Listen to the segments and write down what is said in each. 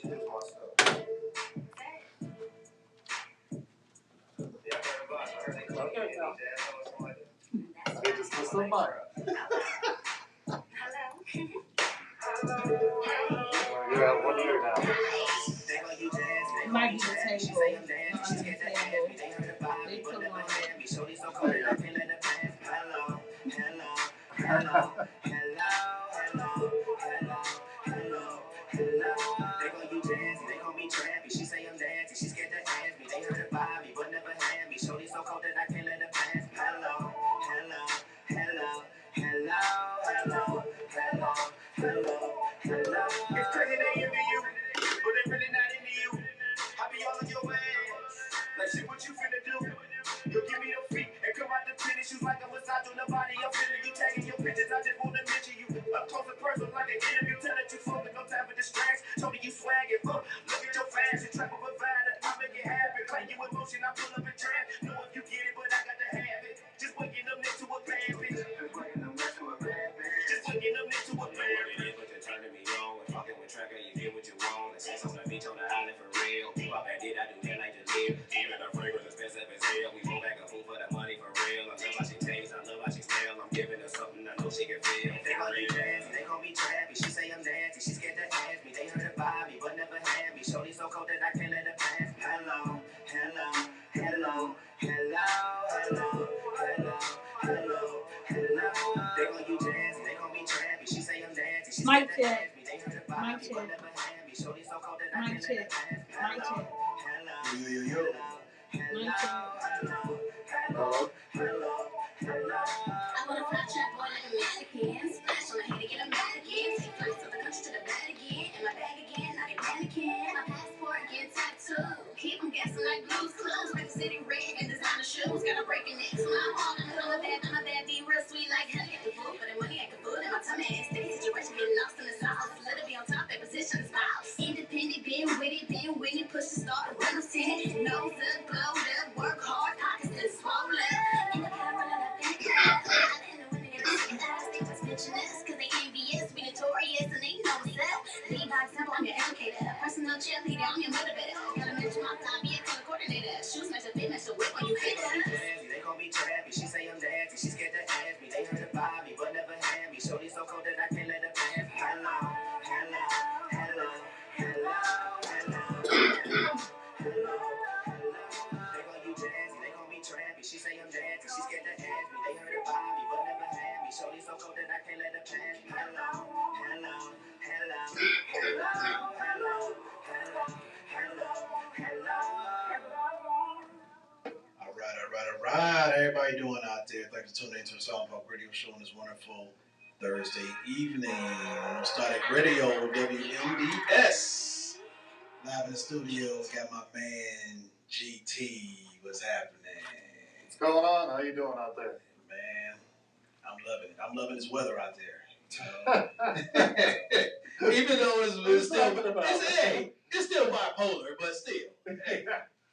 They just missed somebody. You're out 1 year now. It might be the table. Under the table. They come on. They gon' you Jazzy, they gon' be trappy. She say I'm nasty, she scared to ask me. They heard about me, but never had me. Shorty so cold that I can't let her pass me. Hello, hello, hello, hello, hello, hello, hello, hello. It's crazy they envy you, but they really not into you. I be all in your ass, like shit what you finna do. You give me the feet and come out the tennis shoes like a massage on the body. I'm feeling you tagging your pictures. I just wanna mention you up close and personal like an interview. Tell that you fucking no time for distraction. Show me you swagging. Look at your fashion, trap a provider. I make it happen. Claim you emotion. I pull up and trap. Know if you get it, but I got to have it. Just waking up next to a bad bitch. Just waking up next to a bad bitch. Just waking up next to a bad bitch. But you're turning me on. And fucking with Tracker, you get what you want. And sex on the beach on the island for real. Pop back did I do that like to live. Even the fragrance expensive as hell. We go back and forth for the money for real. I love how she tastes, I love how she smells. I'm giving her something I know she can feel. They gon' be Jazzy, they gon' be trappy. She say I'm nasty, she scared to ask me. They heard about me, but never had me. Shorty so cold that I can't let her pass me. Hello, hello, hello, hello, hello, hello, hello, hello. They gon' you Jazzy, they gon' be trappy. She say I'm nasty, she scared to ask me. They heard about me, but never had me. Shorty so cold that I can't let her pass me. Hello, hello, hello, hello, hello, hello, hello. I wanna fly trap boy like a mannequin. Splash on the head to get a mannequin. Take flights to the country to the bed again. In my bag again, I get mannequin. My passport get tattooed. Keep them guessing like blues clues. Like the city red and designer shoes. Gotta break your neck, so I'm all in on my bad, be real sweet like honey at the food. But the money at the food in my tummy. Sticky situation, get lost in the sauce. Let it be on top, that position is mouse. Independent, been with it, been winning, push the start, run the 10. Nose up, blowed up, work hard, pockets still swollen. In the power of the big crowd. Cause they envious, we notorious, and they know what's up. Lead by example, I'm your educator. Personal cheerleader, I'm your motivator. Gotta match my time, be a color coordinator. Shoes match the fit, match the whip when you hit her. They gon' be trappy, she say I'm nasty, she scared to ask me. They heard about me, but never had me. Shorty so cold that I can't let her pass me. Hello, hello, hello, hello, hello, hello, hello, hello. They gon' you Jazzy, they gon' be trappy. She say I'm nasty, she scared to ask me. They heard about me, but never had me. Shorty so cold that I can't let her pass me. Hello, hello, hello, hello, hello, hello, hello, hello. All right. Everybody doing out there? Thanks for tuning into the Paulk Radio Show on this wonderful Thursday evening on Static Radio, WMDS. Live in the studio, got my man GT. What's happening? What's going on? How you doing out there? Man, I'm loving it. I'm loving this weather out there. Even though it's still bipolar, but still. Hey,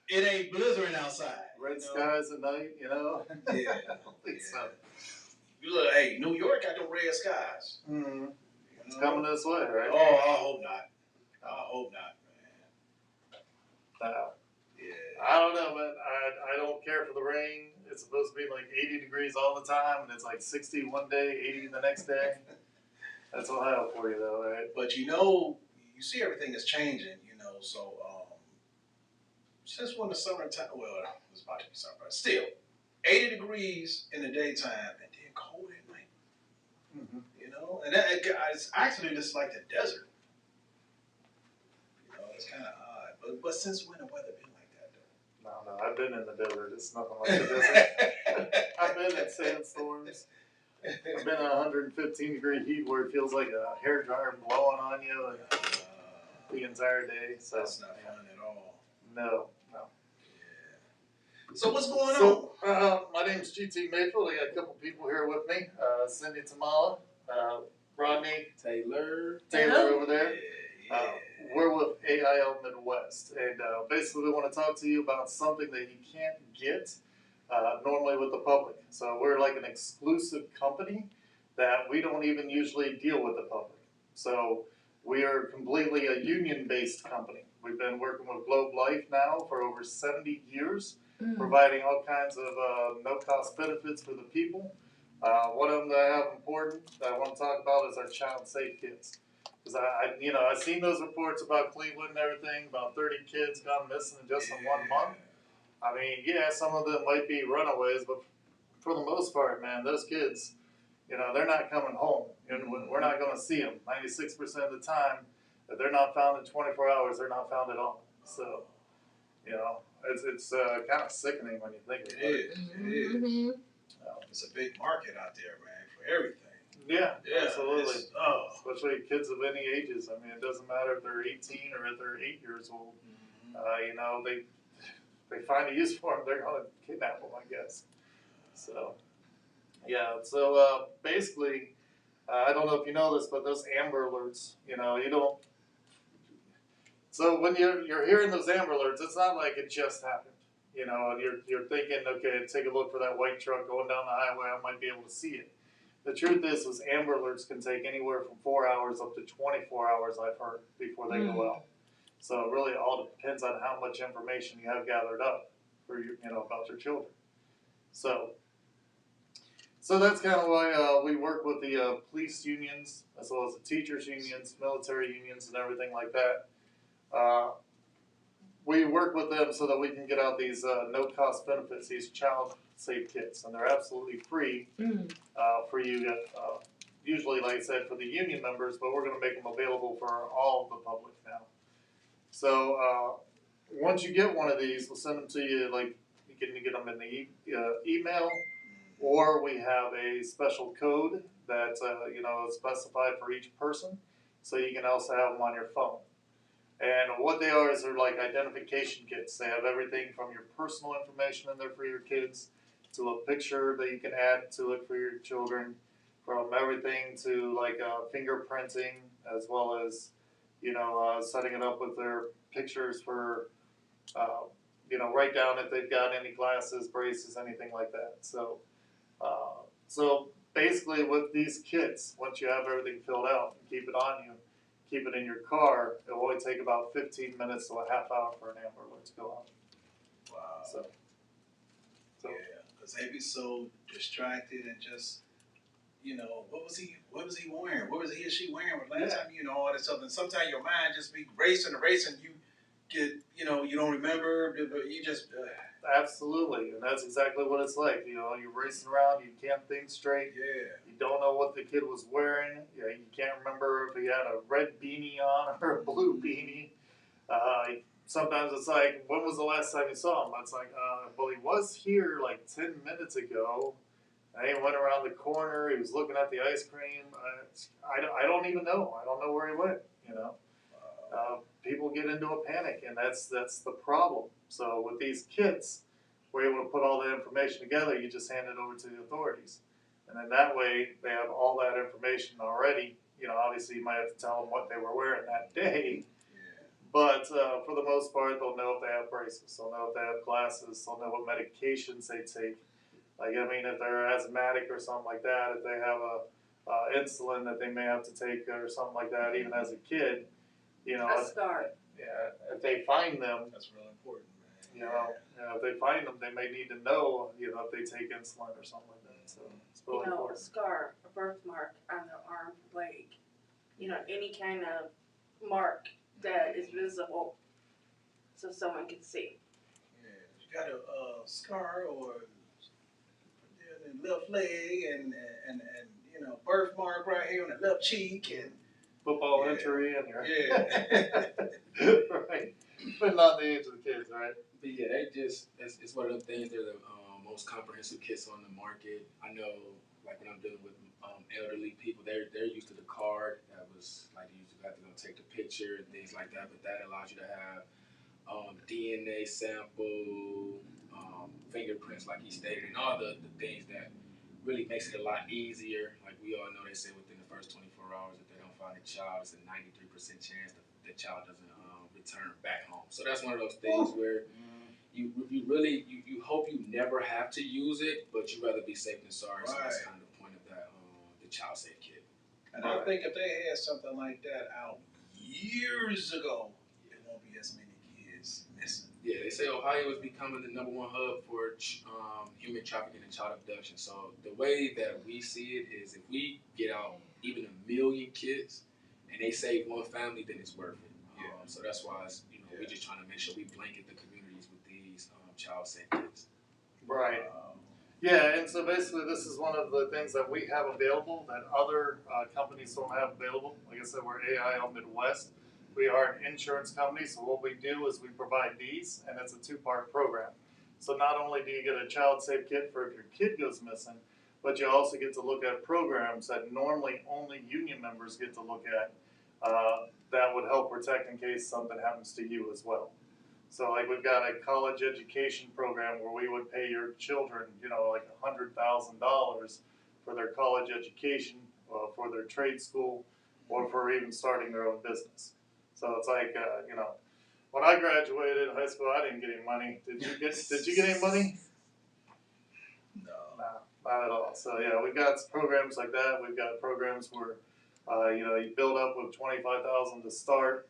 it ain't blizzarding outside. Red skies at night, you know? Yeah. So. You look, hey, New York got the red skies. Mm-hmm. It's coming this way, right? Oh, I hope not, man. Yeah. I don't know, man. I don't care for the rain. It's supposed to be like 80 degrees all the time, and it's like 60 one day, 80 the next day. That's Ohio for you, though, right? But you see everything is changing, so since when the summertime, well, it's about to be summer, but still, 80 degrees in the daytime and then cold at night. Mm-hmm. And it's actually just like the desert. It's kind of odd. But since when the weather been like that, though? No, I've been in the desert. It's nothing like the desert. I've been in sandstorms. I've been in 115 degree heat where it feels like a hair dryer blowing on you the entire day. So that's not fun at all. No. So what's going on? My name's GT Mayfield. I got a couple people here with me. Cindy Tamala, Rodney Taylor over there. Yeah. We're with AIL Midwest, and basically we want to talk to you about something that you can't get normally with the public. So we're like an exclusive company that we don't even usually deal with the public. So We are completely a union-based company. We've been working with Globe Life now for over 70 years, providing all kinds of no-cost benefits for the people. One of them that I have important that I want to talk about is our child safe kits. Because I've seen those reports about Cleveland and everything, about 30 kids gone missing just in 1 month. I mean, yeah, some of them might be runaways, but for the most part, man, those kids, they're not coming home. And we're not going to see them. 96% of the time, if they're not found in 24 hours, they're not found at all. So, it's kind of sickening when you think about it. It is. It's a big market out there, man, for everything. Yeah, absolutely. Especially Especially kids of any ages. I mean, it doesn't matter if they're 18 or if they're 8 years old. They find a use for them, they're going to kidnap them, I guess. So, yeah. So basically, I don't know if you know this, but those Amber Alerts, you don't. So when you're hearing those Amber Alerts, it's not like it just happened. And you're thinking, okay, take a look for that white truck going down the highway. I might be able to see it. The truth is Amber Alerts can take anywhere from 4 hours up to 24 hours, I've heard, before they go out. So it really all depends on how much information you have gathered up for about your children. So that's kind of why we work with the police unions as well as the teachers unions, military unions, and everything like that. We work with them so that we can get out these no-cost benefits, these child safe kits, and they're absolutely free for you to, usually, like I said, for the union members, but we're going to make them available for all of the public now. So once you get one of these, we'll send them to you, like you can get them in the email, or we have a special code that is specified for each person, so you can also have them on your phone. And what they are is they're like identification kits. They have everything from your personal information in there for your kids to a picture that you can add to it for your children, from everything to like fingerprinting, as well as setting it up with their pictures for write down if they've got any glasses, braces, anything like that. So basically with these kits, once you have everything filled out and keep it on you, keep it in your car, it will only take about 15 minutes to a half hour for an Amber Alert to go out. Wow. So yeah, because they be so distracted and just, what was he wearing? What was he or she wearing? Last time, all that stuff. And sometimes your mind just be racing, you get, you don't remember, you just. Absolutely, and that's exactly what it's like. You're racing around, you can't think straight. Yeah. You don't know what the kid was wearing. You can't remember if he had a red beanie on or a blue beanie. Sometimes it's like, when was the last time you saw him? It's like, well, he was here like 10 minutes ago. And he went around the corner. He was looking at the ice cream. I don't even know. I don't know where he went. People get into a panic, and that's the problem. So with these kits, we're able to put all the information together. You just hand it over to the authorities, and then that way they have all that information already. Obviously you might have to tell them what they were wearing that day, but for the most part, they'll know if they have braces. They'll know if they have glasses. They'll know what medications they take. Like, if they're asthmatic or something like that, if they have a insulin that they may have to take or something like that, even as a kid. A scar. Yeah, if they find them, that's real important, man. If they find them, they may need to know, if they take insulin or something like that. So it's really important. A scar, a birthmark on the arm, leg, any kind of mark that is visible, so someone can see. Yeah, you got a scar or the left leg and birthmark right here on the left cheek and. Football injury and your right. Depending on the age of the kids, right? But yeah, it's one of the things. They're the most comprehensive kits on the market. I know, like when I'm dealing with elderly people, they're used to the card. That was like you used to have to go take the picture and things like that. But that allows you to have DNA sample, fingerprints, like he stated, and all the things that really makes it a lot easier. Like we all know, they say within the first 24 hours, if they don't find a child, it's a 93% chance that the child doesn't return back home. So that's one of those things where you hope you never have to use it, but you'd rather be safe than sorry. So that's kind of the point of that the child safe kit. And I think if they had something like that out years ago, there won't be as many kids missing. Yeah, they say Ohio is becoming the #1 hub for human trafficking and child abduction. So the way that we see it is, if we get out even 1,000,000 kids and they save one family, then it's worth it. Yeah. So that's why we're just trying to make sure we blanket the communities with these child safe kids. Right. Yeah, and so basically this is one of the things that we have available that other companies don't have available. Like I said, we're AIL Midwest. We are an insurance company, so what we do is we provide these, and it's a two-part program. So not only do you get a child safe kit for if your kid goes missing, but you also get to look at programs that normally only union members get to look at that would help protect in case something happens to you as well. So like we've got a college education program where we would pay your children, like $100,000 for their college education, for their trade school, or for even starting their own business. So it's like, when I graduated high school, I didn't get any money. Did you get any money? No. No, not at all. So yeah, we've got programs like that. We've got programs where, you build up with $25,000 to start.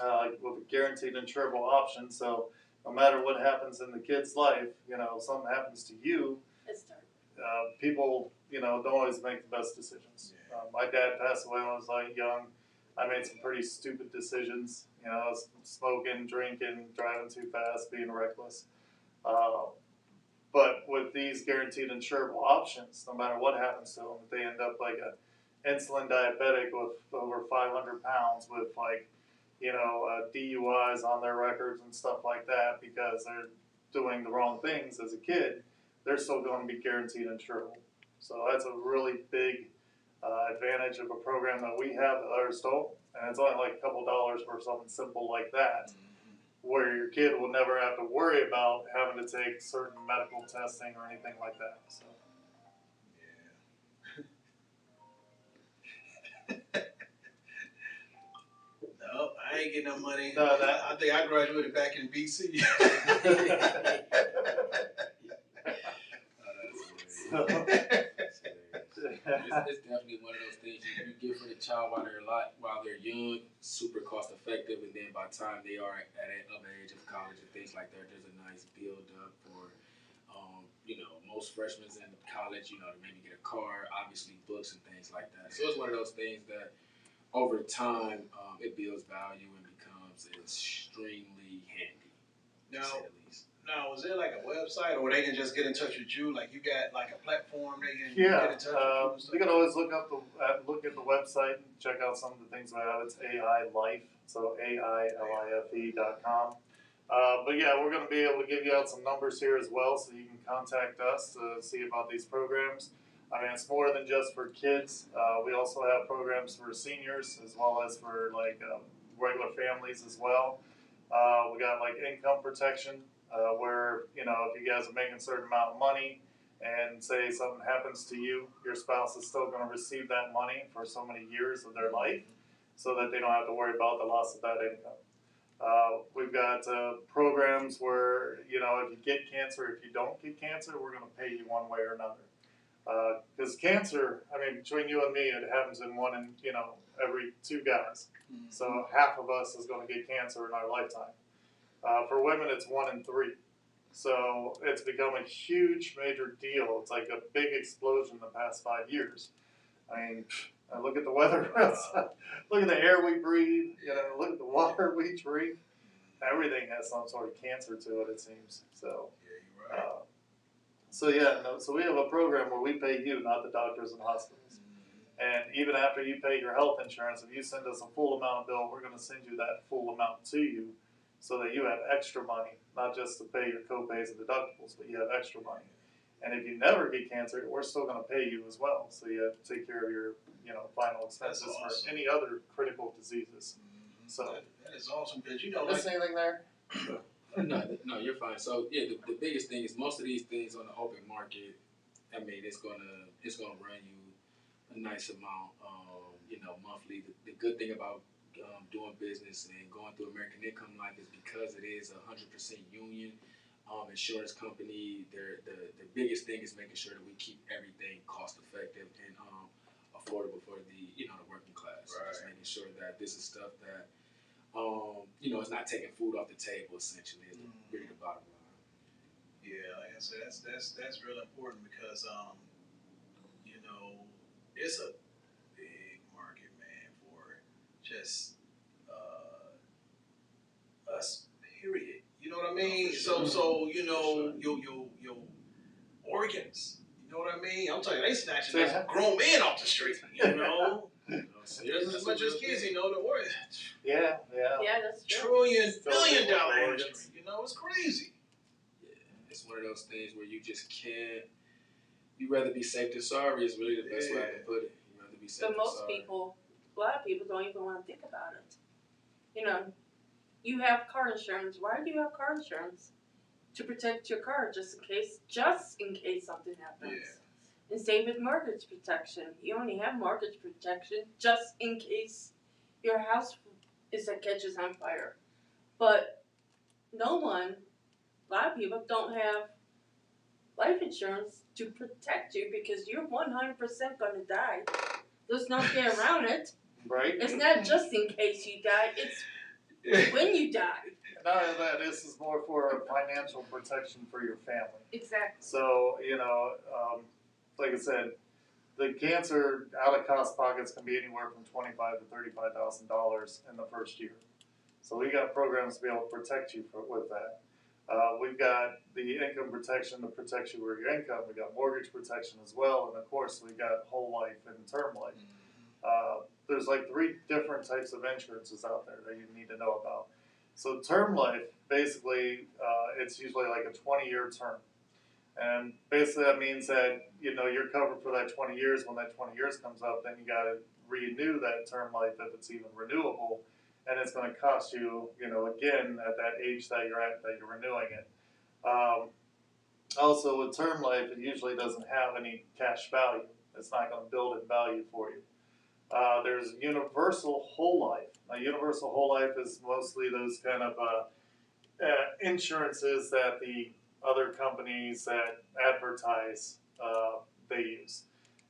With a guaranteed insurable option, so no matter what happens in the kid's life, if something happens to you, It's dark. people, don't always make the best decisions. My dad passed away when I was young. I made some pretty stupid decisions, smoking, drinking, driving too fast, being reckless. But with these guaranteed insurable options, no matter what happens to them, if they end up like a insulin diabetic with over 500 pounds with DUIs on their records and stuff like that because they're doing the wrong things as a kid, they're still going to be guaranteed insurable. So that's a really big advantage of a program that we have that others don't. And it's only like a couple dollars for something simple like that, where your kid will never have to worry about having to take certain medical testing or anything like that. So. No, I ain't getting no money. No, I think I graduated back in BC. It's definitely one of those things you give for the child while they're young, super cost effective, and then by the time they are at an age of college and things like that, there's a nice build up for, most freshmen in college, to maybe get a car, obviously books and things like that. So it's one of those things that over time it builds value and becomes extremely handy. To say the least. Now, is there like a website, or they can just get in touch with you? Like you got like a platform they can Yeah, get in touch with you? you can always look at the website and check out some of the things we have. It's AI Life, so AILIFE.com. But yeah, we're going to be able to give you out some numbers here as well, so you can contact us to see about these programs. I mean, it's more than just for kids. We also have programs for seniors as well as for regular families as well. We got income protection. Where, if you guys are making a certain amount of money and say something happens to you, your spouse is still going to receive that money for so many years of their life so that they don't have to worry about the loss of that income. We've got programs where, if you get cancer, if you don't get cancer, we're going to pay you one way or another. Because cancer, between you and me, it happens in one in, every 2 guys. Mm-hmm. So half of us is going to get cancer in our lifetime. For women, it's 1 in 3. So it's become a huge, major deal. It's like a big explosion in the past 5 years. Look at the weather outside. Look at the air we breathe. Look at the water we drink. Everything has some sort of cancer to it, it seems. So, yeah, you're right. So we have a program where we pay you, not the doctors and hospitals. And even after you pay your health insurance, if you send us a full amount bill, we're going to send you that full amount to you, so that you have extra money, not just to pay your co-pays and deductibles, but you have extra money. And if you never get cancer, we're still going to pay you as well. So you have to take care of your, final expenses awesome. for any other critical diseases. Mm-hmm. So that is awesome because Is anything there? No, you're fine. So yeah, the biggest thing is most of these things on the open market. It's gonna run you a nice amount, monthly. The good thing about doing business and going through American Income Life is because it is 100% union insurance company. The biggest thing is making sure that we keep everything cost effective and affordable for the the working class. So just Right. making sure that this is stuff that it's not taking food off the table. Essentially, is really the bottom line. Yeah, like I said, that's real important because it's a big market, man, for just us. Period. You know what I mean? For sure. So For sure. your organs. You know what I mean? I'm telling you, they snatching Yeah. this grown men off the street. You know, So just as that's much a as real kids. thing. You know, the organs. Yeah. Yeah, that's true. Trillion, Still billion dealing dollar with industry. organs. You know, it's crazy. Yeah, it's one of those things where you just can't. You rather be safe than sorry is really the best way I can put it. You rather be safe But than most sorry. people, a lot of people don't even want to think about it. You know, you have car insurance. Why do you have car insurance? To protect your car, just in case something happens. Yeah. And same with mortgage protection. You only have mortgage protection just in case your house catches on fire. But a lot of people don't have life insurance to protect you because you're 100% going to die. There's no way around it. Right? It's not just in case you die, it's when you die. Not only that, this is more for financial protection for your family. Exactly. So, like I said, the cancer out of cost pockets can be anywhere from $25,000 to $35,000 in the first year. So we got programs to be able to protect you with that. We've got the income protection to protect you with your income. We got mortgage protection as well, and of course we got whole life and term life. There's like 3 different types of insurances out there that you need to know about. So term life, basically, it's usually like a 20-year term. And basically that means that, you're covered for that 20 years. When that 20 years comes up, then you got to renew that term life if it's even renewable. And it's going to cost you, again, at that age that you're at, that you're renewing it. Also, with term life, it usually doesn't have any cash value. It's not going to build in value for you. There's universal whole life. Now, universal whole life is mostly those kind of insurances that the other companies that advertise they use.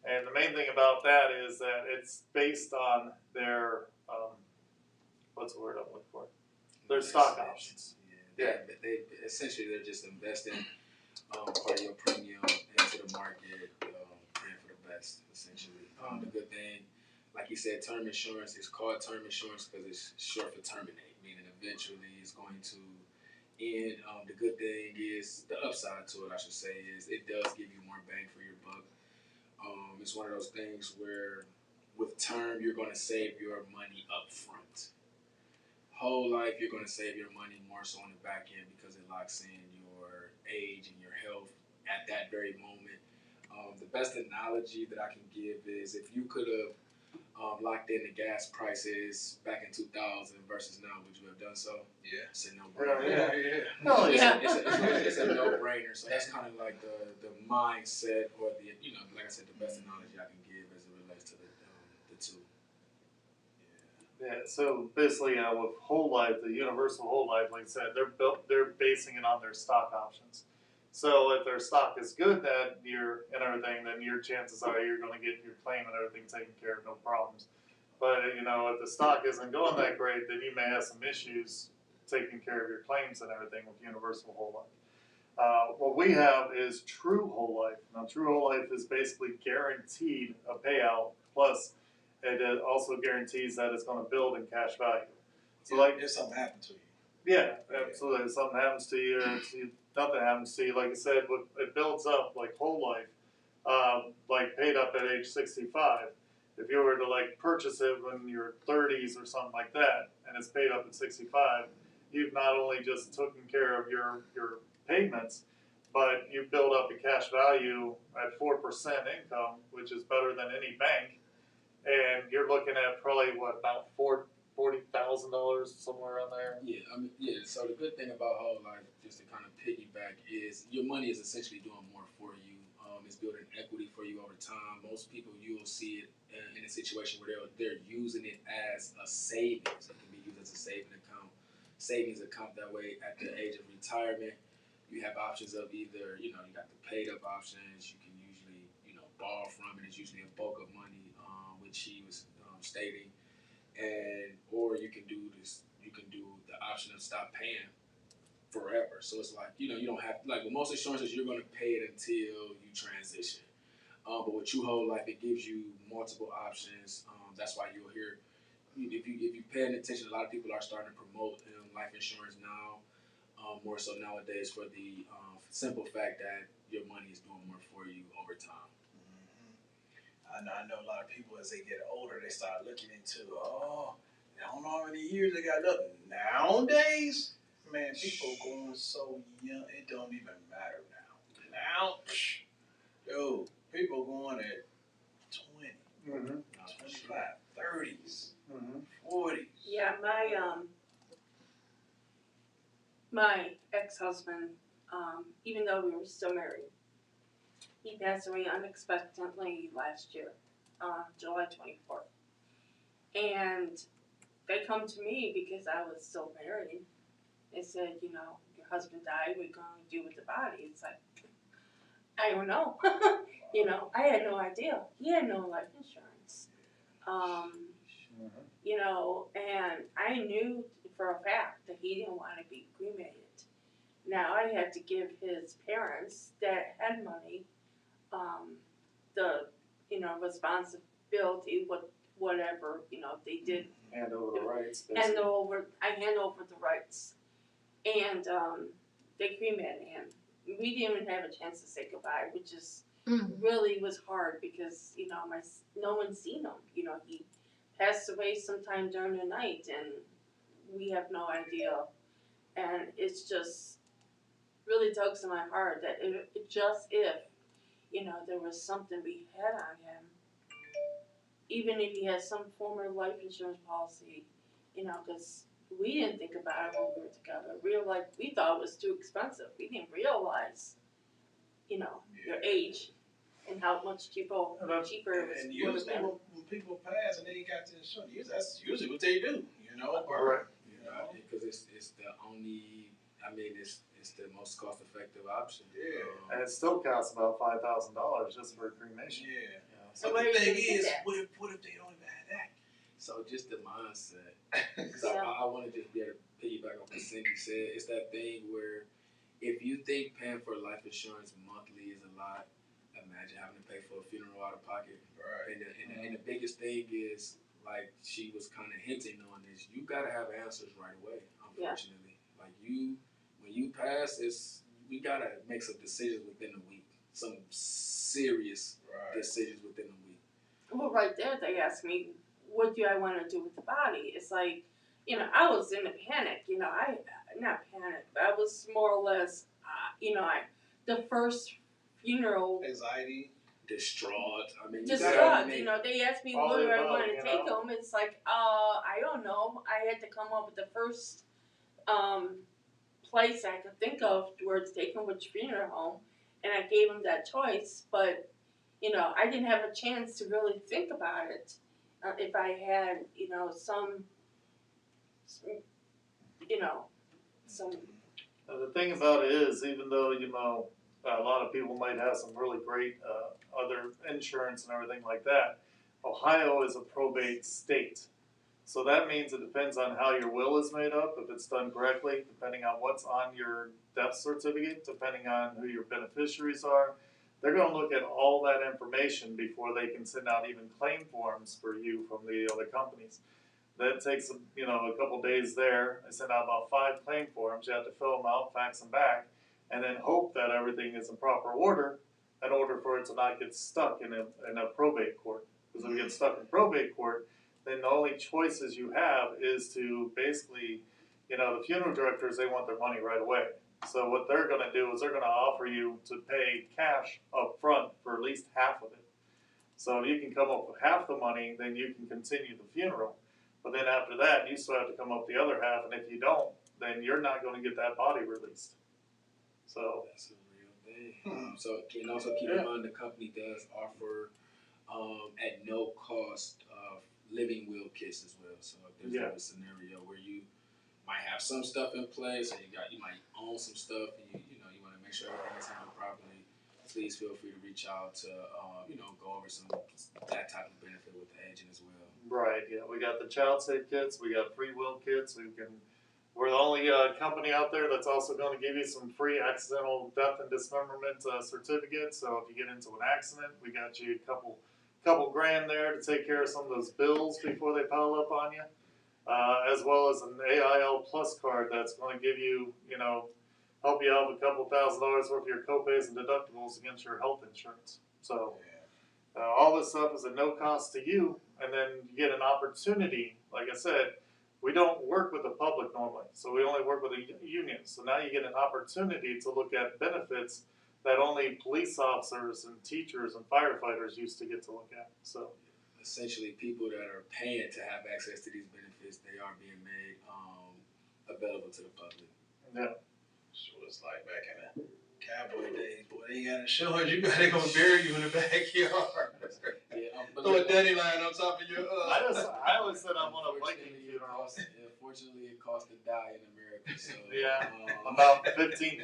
And the main thing about that is that it's based on their what's the word I'm looking for? Their stock options. Yeah, they essentially they're just investing part of your premium into the market, praying for the best. Essentially, the good thing, like you said, term insurance is called term insurance because it's short for terminate, meaning eventually it's going to end. The good thing is the upside to it, I should say, is it does give you more bang for your buck. It's one of those things where with term you're going to save your money up front. Whole life, you're going to save your money more so on the back end because it locks in your age and your health at that very moment. The best analogy that I can give is if you could have locked in the gas prices back in 2000 versus now, would you have done so? Yeah. It's a no-brainer. Yeah. No, Yeah. It's a no-brainer. So that's kind of like the mindset or like I said, the best analogy I can give as it relates to the two. Yeah, so basically, with whole life, the universal whole life, like I said, they're basing it on their stock options. So if their stock is good that year and everything, then your chances are you're going to get your claim and everything taken care of, no problems. But if the stock isn't going that great, then you may have some issues taking care of your claims and everything with universal whole life. What we have is true whole life. Now, true whole life is basically guaranteed a payout plus. It also guarantees that it's going to build in cash value. So, like, if something happened to you. Yeah, absolutely. If something happens to you, or nothing happens to you, like I said, it builds up like whole life, like paid up at age 65. If you were to like purchase it when you're 30s or something like that, and it's paid up at 65, you've not only just taken care of your payments, but you build up a cash value at 4% income, which is better than any bank. And you're looking at probably about $40,000 somewhere around there. Yeah. So the good thing about whole life, just to kind of piggyback, is your money is essentially doing more for you. It's building equity for you over time. Most people, you'll see it in a situation where they're using it as a savings. It can be used as a savings account. That way, at the age of retirement, you have options of either you got the paid up options. You can usually borrow from, and it's usually a bulk of money, which he was stating. and or you can do this. You can do the option of stop paying forever. So it's like you don't have like with most insurances you're going to pay it until you transition. But with True Whole Life, it gives you multiple options. That's why you'll hear if you pay attention, a lot of people are starting to promote life insurance now, more so nowadays for the simple fact that your money is doing more for you over time. I know a lot of people as they get older, they start looking into, I don't know how many years they got left. Nowadays, man, people going so young, it don't even matter now. Dude, people going at 20, 25, 30s, 40s. Yeah, my ex-husband, even though we were still married, he passed away unexpectedly last year, July 24th. And they come to me because I was still married. They said, your husband died, we're going to do with the body. It's like, I don't know. I had no idea. He had no life insurance. And I knew for a fact that he didn't want to be cremated. Now I had to give his parents that had money, the, responsibility, whatever, they did. Hand over the rights. I hand over the rights. And they cremated him. We didn't even have a chance to say goodbye, which is really was hard because, no one's seen him. He passed away sometime during the night and we have no idea. And it's just really tugs to my heart that if there was something we had on him, even if he has some form of life insurance policy, because we didn't think about it when we were together. We thought it was too expensive. We didn't realize, your age and how much cheaper it was. And usually when people pass and they got the insurance, that's usually what they do, Right. Because it's the only. It's the most cost effective option. Yeah. And it still costs about $5,000 just for a cremation. Yeah. So But where the are you thing gonna do is, that? what if they don't even have that? So just the mindset. Yeah. I want to just be able to piggyback on what Cindy said. It's that thing where if you think paying for life insurance monthly is a lot, imagine having to pay for a funeral out of pocket. Right. And the biggest thing is, like she was kind of hinting on this, you got to have answers right away, unfortunately. Yeah. Like when you pass, we got to make some decisions within a week. Some serious decisions within a week. Well, right there, they asked me, what do I want to do with the body? It's like, I was in a panic. Not panic, but I was more or less, the first funeral. Anxiety. Distraught. Distraught. They asked me All where the I above, want to take them. It's like, I don't know. I had to come up with the first place I could think of where to take them, which funeral home, and I gave them that choice. But I didn't have a chance to really think about it. If I had, some. The thing about it is, even though, a lot of people might have some really great other insurance and everything like that, Ohio is a probate state. So that means it depends on how your will is made up, if it's done correctly, depending on what's on your death certificate, depending on who your beneficiaries are. They're going to look at all that information before they can send out even claim forms for you from the other companies. That takes a couple days there. I send out about 5 claim forms. You have to fill them out, fax them back, and then hope that everything is in proper order in order for it to not get stuck in a probate court. Because if you get stuck in probate court, then the only choices you have is to basically, the funeral directors, they want their money right away. So what they're going to do is they're going to offer you to pay cash up front for at least half of it. So if you can come up with half the money, then you can continue the funeral. But then after that, you still have to come up the other half, and if you don't, then you're not going to get that body released. So that's a real thing. So and also keep in mind the company does offer at no cost living will kits as well. So if there's a scenario where you might have some stuff in place, or you might own some stuff, and you want to make sure everything is handled properly. please feel free to reach out to go over that type of benefit with the agent as well. Right, yeah, we got the child safe kits, we got free will kits, we're the only company out there that's also going to give you some free accidental death and dismemberment certificates. So if you get into an accident, we got you a couple grand there to take care of some of those bills before they pile up on you, as well as an AIL Plus card that's going to give you, help you out with a couple $1,000s worth of your copays and deductibles against your health insurance. So all this stuff is at no cost to you, and then you get an opportunity. Like I said, we don't work with the public normally, so we only work with the unions. So now you get an opportunity to look at benefits that only police officers and teachers and firefighters used to get to look at. So essentially, people that are paying to have access to these benefits, they are being made available to the public. Yeah. So it's like back in the cowboy days, boy, they got insurance. They gonna bury you in the backyard. Throw a daddy line on top of your. I always said I want a Viking funeral. Unfortunately, it costs to die in America. So yeah, about $15,000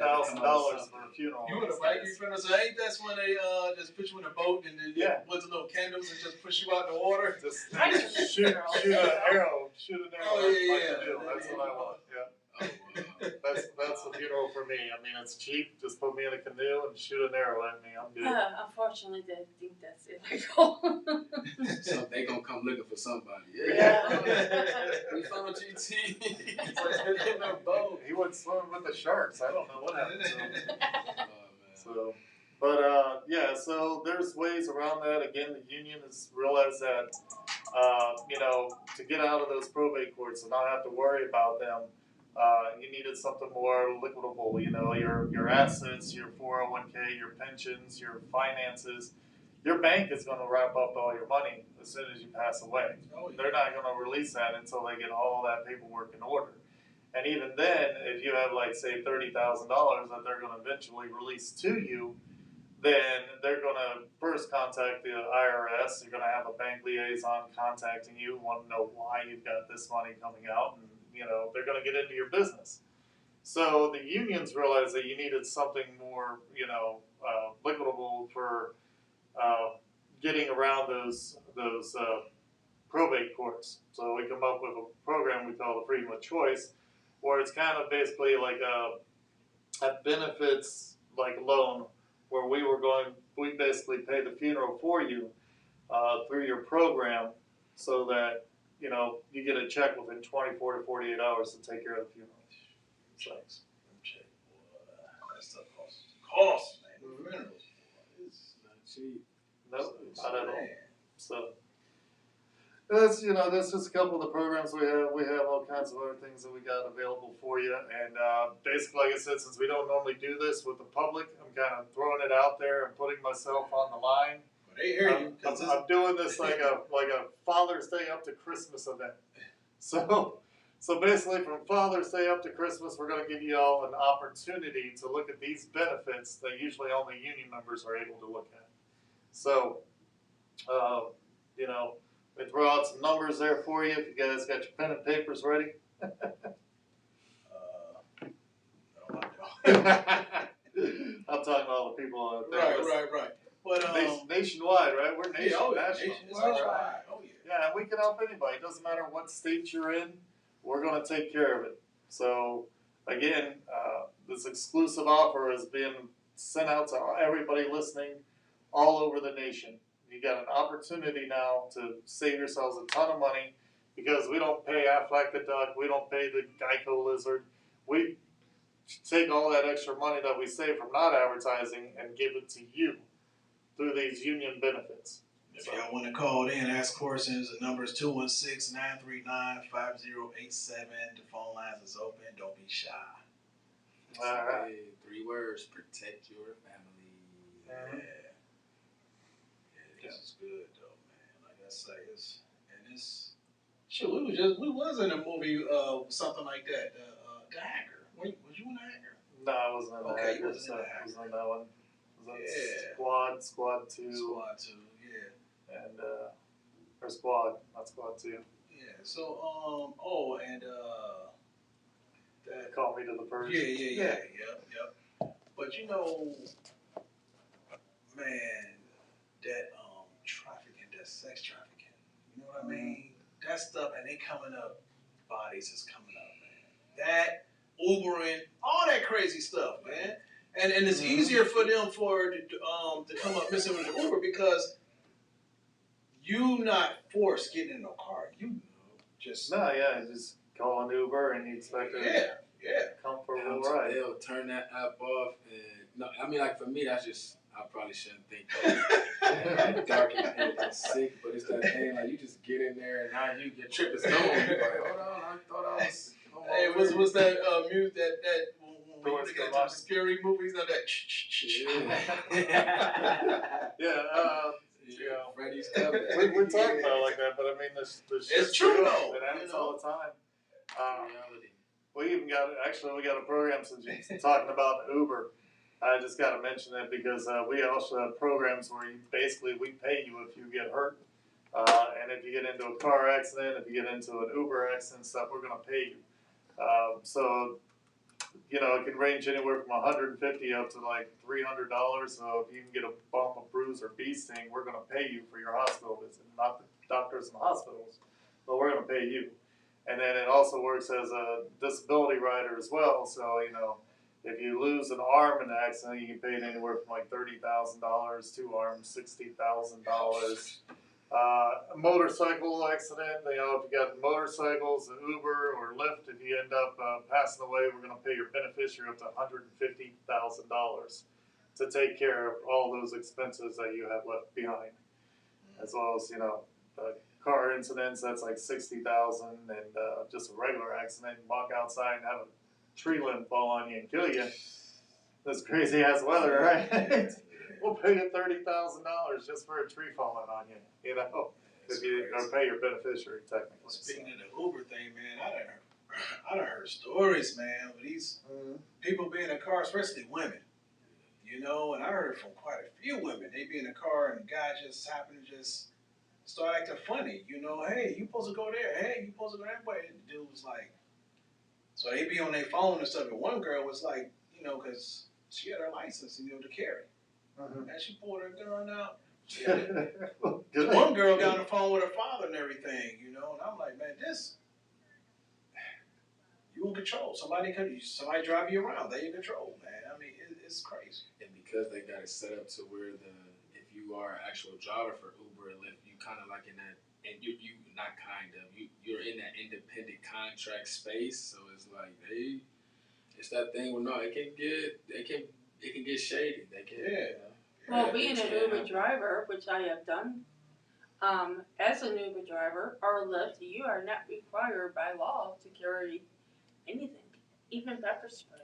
for a funeral. You want a Viking funeral? So ain't that's when they just put you in a boat and then put the little candles and just push you out in the water? Just shoot an arrow. Oh yeah. That's what I want. Yeah. Oh, wow. That's the funeral for me. I mean, it's cheap. Just put me in a canoe and shoot an arrow at me. I'm good. Unfortunately, they think that's illegal. So they gonna come looking for somebody. Yeah. We found GT. In a boat. He went swimming with the sharks. I don't know what happened to him. Oh, So, so there's ways around that. Again, the union has realized that, to get out of those probate courts and not have to worry about them, you needed something more liquidable. Your assets, your 401k, your pensions, your finances. Your bank is going to wrap up all your money as soon as you pass away. Oh, yeah. They're not going to release that until they get all that paperwork in order. And even then, if you have, like, say, $30,000 that they're going to eventually release to you, then they're going to first contact the IRS. You're going to have a bank liaison contacting you, want to know why you've got this money coming out, and they're going to get into your business. So the unions realized that you needed something more, liquidable for getting around those probate courts. So we come up with a program we call the Freedom of Choice, where it's kind of basically like a benefits like loan, where we basically pay the funeral for you through your program, so that you get a check within 24 to 48 hours to take care of the funeral. Checks. That stuff costs, man. The funerals, it's not cheap. Nope, not at all. So that's just a couple of the programs we have. We have all kinds of other things that we got available for you. And basically, like I said, since we don't normally do this with the public, I'm kind of throwing it out there and putting myself on the line. They hear you. I'm doing this like a Father's Day up to Christmas event. So basically, from Father's Day up to Christmas, we're going to give you all an opportunity to look at these benefits that usually only union members are able to look at. So, we throw out some numbers there for you. If you guys got your pen and papers ready. No, I don't. I'm talking to all the people out there. Right. But nationwide, right? We're national. Nationwide. Oh yeah. Yeah, and we can help anybody. It doesn't matter what state you're in. We're going to take care of it. So again, this exclusive offer is being sent out to everybody listening all over the nation. You got an opportunity now to save yourselves a ton of money, because we don't pay Aflac the duck, we don't pay the Geico lizard. We take all that extra money that we save from not advertising and give it to you through these union benefits. If y'all want to call in, ask questions, the number is 216-939-5087. The phone lines is open. Don't be shy. All right. 3 words: protect your family. Yeah. This is good though, man. Like I say, we was in a movie, something like that. The Hacker. Was you in The Hacker? No, I wasn't in that. Okay, you wasn't in The I was in that one. I was Yeah. Squad 2. Squad 2, yeah. And, or Squad, not Squad 2. Yeah, so, Call Me to the Purge. Yeah. Yep. But and they coming up, bodies is coming up, man. That Ubering, all that crazy stuff, man. And it's easier for them to come up missing with the Uber because you not forced getting in no car. You just just call an Uber and you expect a comfortable ride. They'll turn that app off, and no, I mean, like for me, that's just I probably shouldn't think that dark and sick, but it's that thing like you just get in there and now your trip is gone. You're like, hold on, I thought I was. Hey, was that mute that when you get into scary movies, that Freddy's coming. We're talking about it like that, but I mean, this it's true though. It happens all the time. Reality. We got a program since you're talking about Uber. I just got to mention it because we also have programs where we pay you if you get hurt. And if you get into a car accident, if you get into an Uber accident stuff, we're going to pay you. So, it can range anywhere from $150 up to like $300. So if you can get a bump, a bruise, or bee sting, we're going to pay you for your hospital visit. Not the doctors and hospitals, but we're going to pay you. And then it also works as a disability rider as well. So, if you lose an arm in an accident, you can pay it anywhere from like $30,000, 2 arms, $60,000. A motorcycle accident, if you got motorcycles, an Uber or Lyft, if you end up passing away, we're going to pay your beneficiary up to $150,000 to take care of all those expenses that you have left behind. As well as, car incidents, that's like $60,000, and just a regular accident, you walk outside and have a tree limb fall on you and kill you. This crazy ass weather, right? We'll pay you $30,000 just for a tree falling on you. If you or pay your beneficiary technically. Speaking of the Uber thing, man, I done heard stories, man, with these people be in a car, especially women. And I heard from quite a few women. They be in a car and the guy just happened to just start acting funny. Hey, you supposed to go there. Hey, you supposed to go that way. And the dude was like, so they be on their phone and stuff. And one girl was like, because she had her license, to carry. And she pulled her gun out. One girl got on the phone with her father and everything, and I'm like, man, you in control. Somebody drive you around. They in control, man. I mean, it's crazy. And because they got it set up to where if you are an actual driver for Uber and Lyft, you kind of like in that, and you not kind of, you're in that independent contract space. So it's like it's that thing where it can get shady. They can. Well, being an Uber driver, which I have done, as an Uber driver or Lyft, you are not required by law to carry anything, even pepper spray.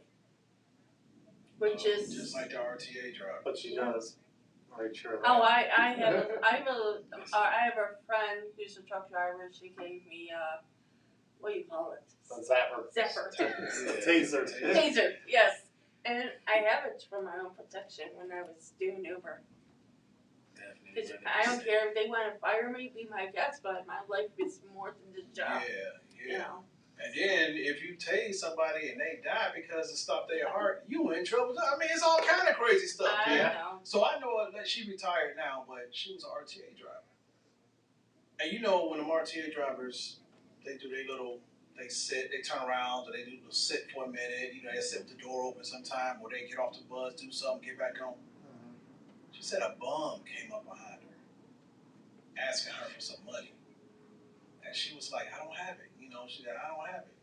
Which is just like the RTA driver. But she does. Make sure. Oh, I have a friend who's a truck driver. She gave me what do you call it? A zapper. Taser. Taser, yes. And I have it for my own protection when I was doing Uber. Definitely. I don't care if they want to fire me, be my guest, but my life is more than the job. Yeah. And then if you tase somebody and they die because it stopped their heart, you in trouble. I mean, it's all kind of crazy stuff. I know. So I know that she retired now, but she was an RTA driver. And when them RTA drivers, they do they sit, they turn around, or they do sit for a minute. They sit with the door open sometime, or they get off the bus, do something, get back on. She said a bum came up behind her, asking her for some money. And she was like, I don't have it. She said, I don't have it.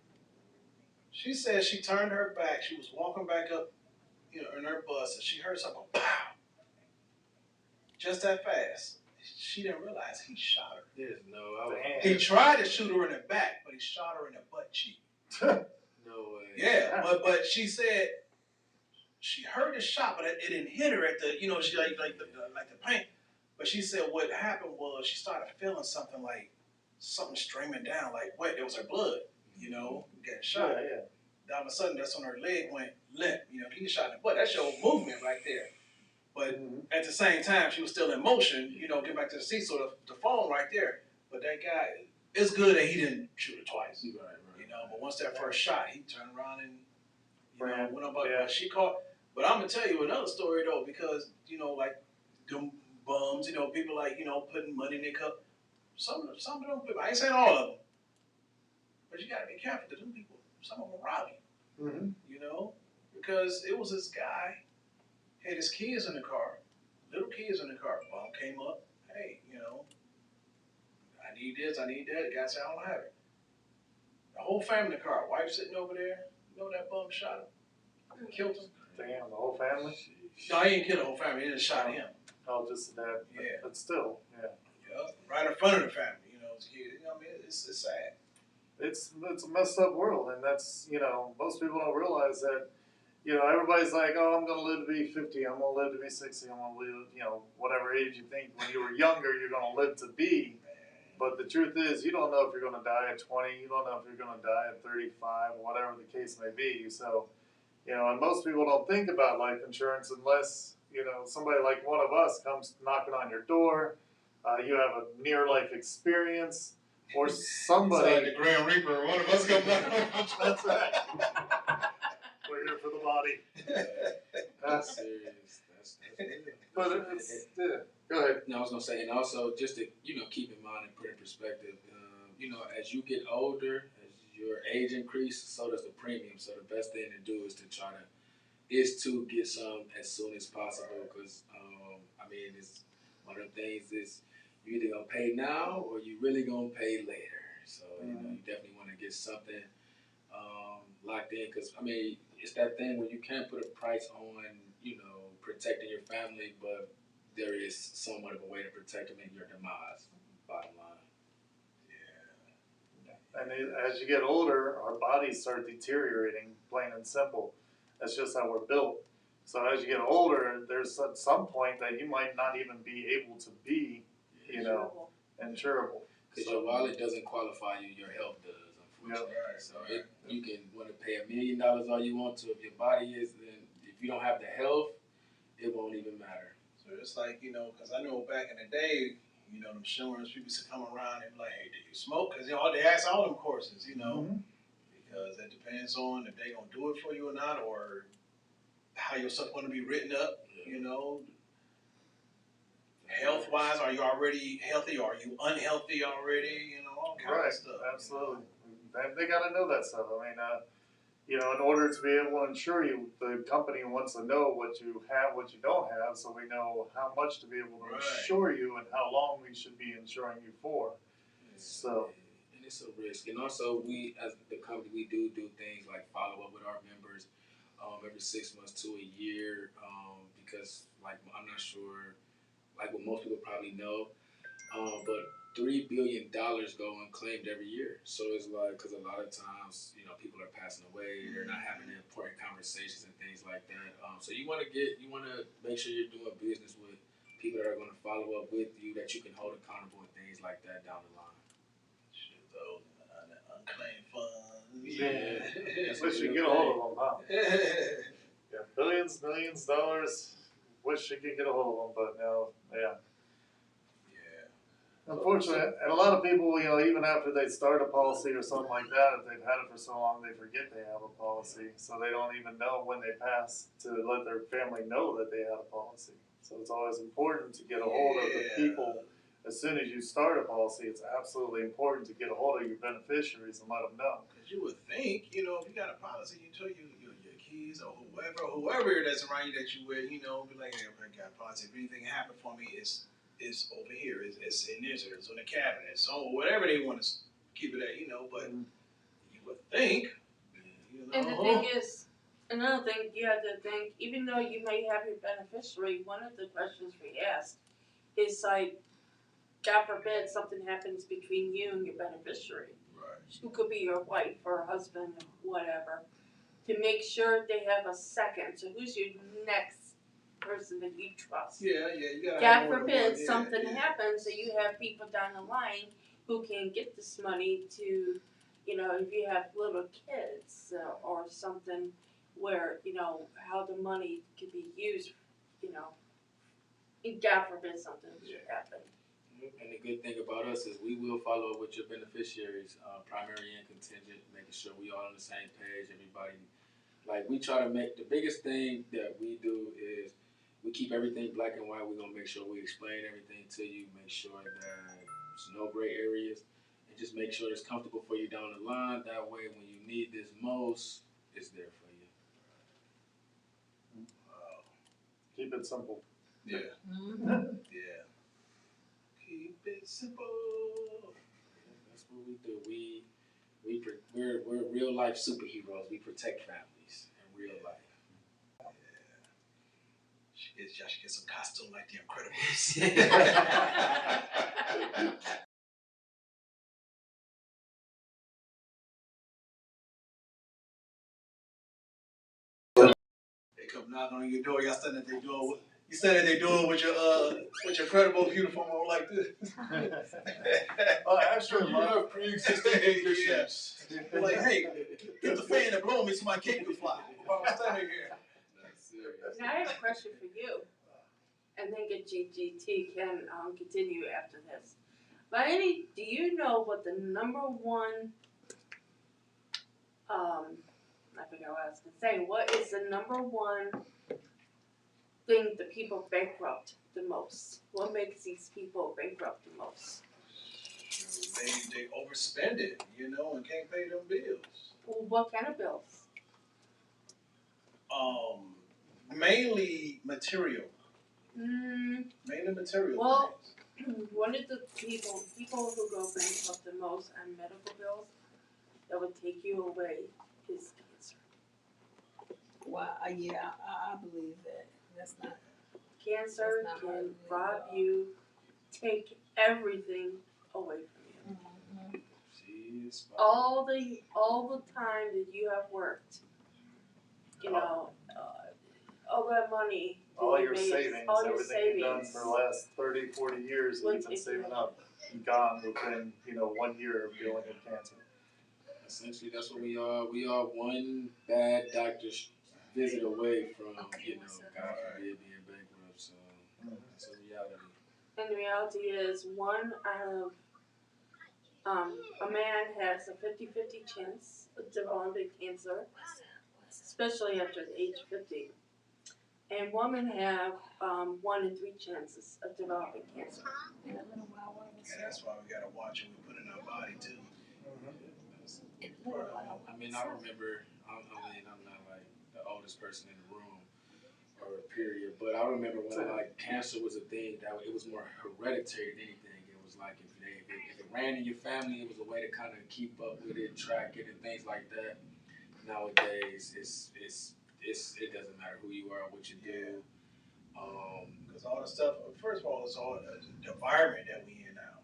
She said she turned her back. She was walking back up, in her bus, and she heard something go, pow! Just that fast. She didn't realize he shot her. There's no. He tried to shoot her in the back, but he shot her in the butt cheek. No way. Yeah, but she said she heard the shot, but it didn't hit her at the, she like the pain. But she said what happened was she started feeling something like something streaming down, like wet. It was her blood, getting shot. Yeah. All of a sudden, that's when her leg went limp. He shot in the butt. That's your movement right there. But at the same time, she was still in motion, get back to the seat, so the phone right there. But that guy, it's good that he didn't shoot her twice. Right. But once that first shot, he turned around and, went up. Yeah. She caught. But I'm going to tell you another story, though, because, like, them bums, people like, putting money in their cup. Some of them people, I ain't saying all of them, But you gotta be careful because them people, some of them will rob you. Mm-hmm. You know, because it was this guy had his kids in the car, little kids in the car. Mom came up, hey, you know, I need this, I need that. The guy said, I don't have it. The whole family in the car, wife sitting over there. You know that bum shot him, killed him. Damn, the whole family? No, he didn't kill the whole family. He just shot him. Oh, just the dad. Yeah. But still, yeah. Yep. Right in front of the family. You know, his kids. You know, I mean, it's sad. It's a messed up world, and that's, most people don't realize that, everybody's like, oh, I'm gonna live to be 50, I'm gonna live to be 60, I'm gonna live, whatever age you think when you were younger you're gonna live to be. But the truth is, you don't know if you're gonna die at 20, you don't know if you're gonna die at 35, whatever the case may be. So, and most people don't think about life insurance unless, somebody like one of us comes knocking on your door, you have a near life experience, or somebody. It's like the Grand Reaper, one of us come knocking on. That's right. We're here for the body. That's serious. That's But it's yeah. Go ahead. No, I was gonna say, and also just to keep in mind and put in perspective, as you get older, as your age increases, so does the premium. So the best thing to do is to get some as soon as possible, because it's one of the things is you either gonna pay now or you really gonna pay later. So you definitely want to get something locked in, because it's that thing where you can't put a price on protecting your family, but there is somewhat of a way to protect them in your demise. Bottom line. And as you get older, our bodies start deteriorating, plain and simple. That's just how we're built. So as you get older, there's at some point that you might not even be able to be, insurable. Because your wallet doesn't qualify you, your health does, unfortunately. Right, so you can want to pay $1 million all you want to. If your body is, then if you don't have the health, it won't even matter. So it's like, because I know back in the day, them insurance people used to come around and be like, hey, do you smoke? Because, they ask all them courses, because it depends on if they going to do it for you or not, or how your stuff going to be written up, Health-wise, are you already healthy? Or are you unhealthy already? All kinds of stuff. Absolutely. They got to know that stuff. In order to be able to insure you, the company wants to know what you have, what you don't have, so we know how much to be able to insure you and how long we should be insuring you for. So, and it's a risk. And also, we, as the company, we do things like follow up with our members every 6 months to a year, because, I'm not sure, what most people probably know, but $3 billion go unclaimed every year. So it's because a lot of times, people are passing away, they're not having the important conversations and things like that. So you want to make sure you're doing business with people that are going to follow up with you, that you can hold accountable and things like that down the line. Shit, those unclaimed funds. yeah. Wish you could get a hold of them, huh? Yeah, billions, millions, dollars. Wish you could get a hold of them, but no, yeah. Unfortunately, and a lot of people, even after they start a policy or something like that, if they've had it for so long, they forget they have a policy. So they don't even know when they pass to let their family know that they had a policy. So it's always important to get a hold of the people. As soon as you start a policy, it's absolutely important to get a hold of your beneficiaries and let them know. Because you would think, if you got a policy, you tell your kids or whoever that's around you that you with, be like, hey, I got a policy. If anything happened for me, it's over here, it's in this, or it's on the cabinet, so whatever they want to keep it at, but you would think, And the thing is, another thing you have to think, even though you may have your beneficiary, one of the questions we asked is God forbid something happens between you and your beneficiary, who could be your wife or husband, whatever, to make sure they have a second. So who's your next person that you trust? you gotta God forbid something happens, so you have people down the line who can get this money to, if you have little kids or something where, how the money could be used, and God forbid something should happen. And the good thing about us is we will follow up with your beneficiaries, primary and contingent, making sure we all on the same page, everybody. We try to make, the biggest thing that we do is we keep everything black and white. We're going to make sure we explain everything to you, make sure that there's no gray areas. and just make sure it's comfortable for you down the line. That way, when you need this most, it's there for you. Keep it simple. Yeah. Mm-hmm. Yeah. Keep it simple. That's what we do. We're real life superheroes. We protect families in real life. Y'all should get some costume like the Incredibles. They come knocking on your door. Y'all standing at their door. You standing at their door with your Incredibles uniform on like this. Oh, actually, You have pre-existing conditions. Yeah. Like, hey, get the fan and blow on me so my cake can fly. While I'm standing here. That's serious. Now I have a question for you, and then get GGT can continue after this. Do you know what the number one, I forgot what I was gonna say. What is the number one thing that people bankrupt the most? What makes these people bankrupt the most? They overspend it, and can't pay them bills. Well, what kind of bills? Mainly material. Mainly material Well, things. one of the people who go bankrupt the most on medical bills that would take you away is cancer. Well, yeah, I believe that. That's not. Cancer That's not can right. rob you, take everything away from you. Mm-hmm. See, it's fine. All the time that you have worked, all that money. that all you your made, savings, all your everything you've done savings. for the last 30, 40 years that Would you've been take saving you up, gone within, 1 year of dealing with cancer. Essentially, that's what we are. We are one bad doctor's visit away from, God forbid, being bankrupt. So that's a reality. And the reality is, one out of a man has a 50-50 chance of developing cancer, especially after the age of 50. And women have 1 in 3 chances of developing cancer. In a little while, we're gonna And that's why we gotta watch what we put in our body too. in a little while. I mean, I remember. I'm not like the oldest person in the room, or period. But I remember when cancer was a thing. That it was more hereditary than anything. It was like if it ran in your family, it was a way to kind of keep up with it, track it, and things like that. Nowadays, it doesn't matter who you are, what you do. Because all the stuff, first of all, it's all the environment that we in now.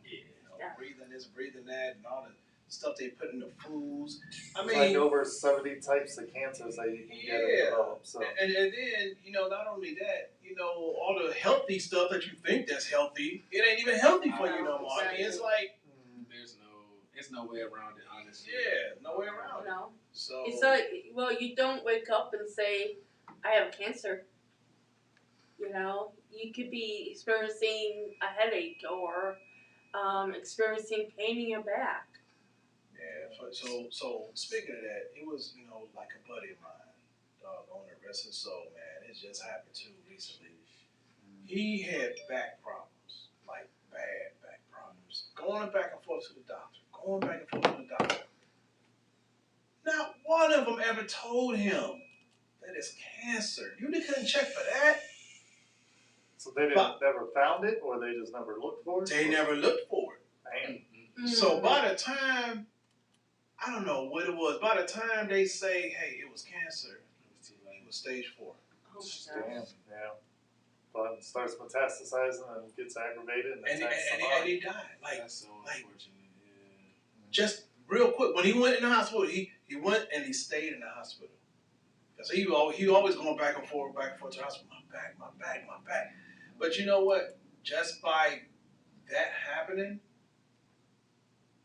Yeah. Breathing this, breathing that, and all the stuff they put in the foods. I It's mean, like over 70 types of cancers that you can get and develop. So and then, not only that, all the healthy stuff that you think that's healthy, it ain't even healthy for you no more. I mean, it's like, There's no way around it, honestly. yeah, no way around it. No. So, It's like, well, you don't wake up and say, I have cancer. You could be experiencing a headache or experiencing pain in your back. yeah, so speaking of that, it was, like a buddy of mine, on the rest of his soul, man. It just happened too recently. He had back problems, like bad back problems. Going back and forth to the doctor, going back and forth to the doctor. Not one of them ever told him that it's cancer. You couldn't check for that. So they never found it, or they just never looked for it? They never looked for it. Damn. So by the time, I don't know what it was, by the time they say, hey, it was cancer, it was stage 4. Oh Damn. my gosh. Yeah. But it starts metastasizing and gets aggravated and And attacks the he body. died. Like, That's so unfortunate. just real quick, when he went in the hospital, he went and he stayed in the hospital. Because he always going back and forth to the hospital. My back. But you know what? Just by that happening,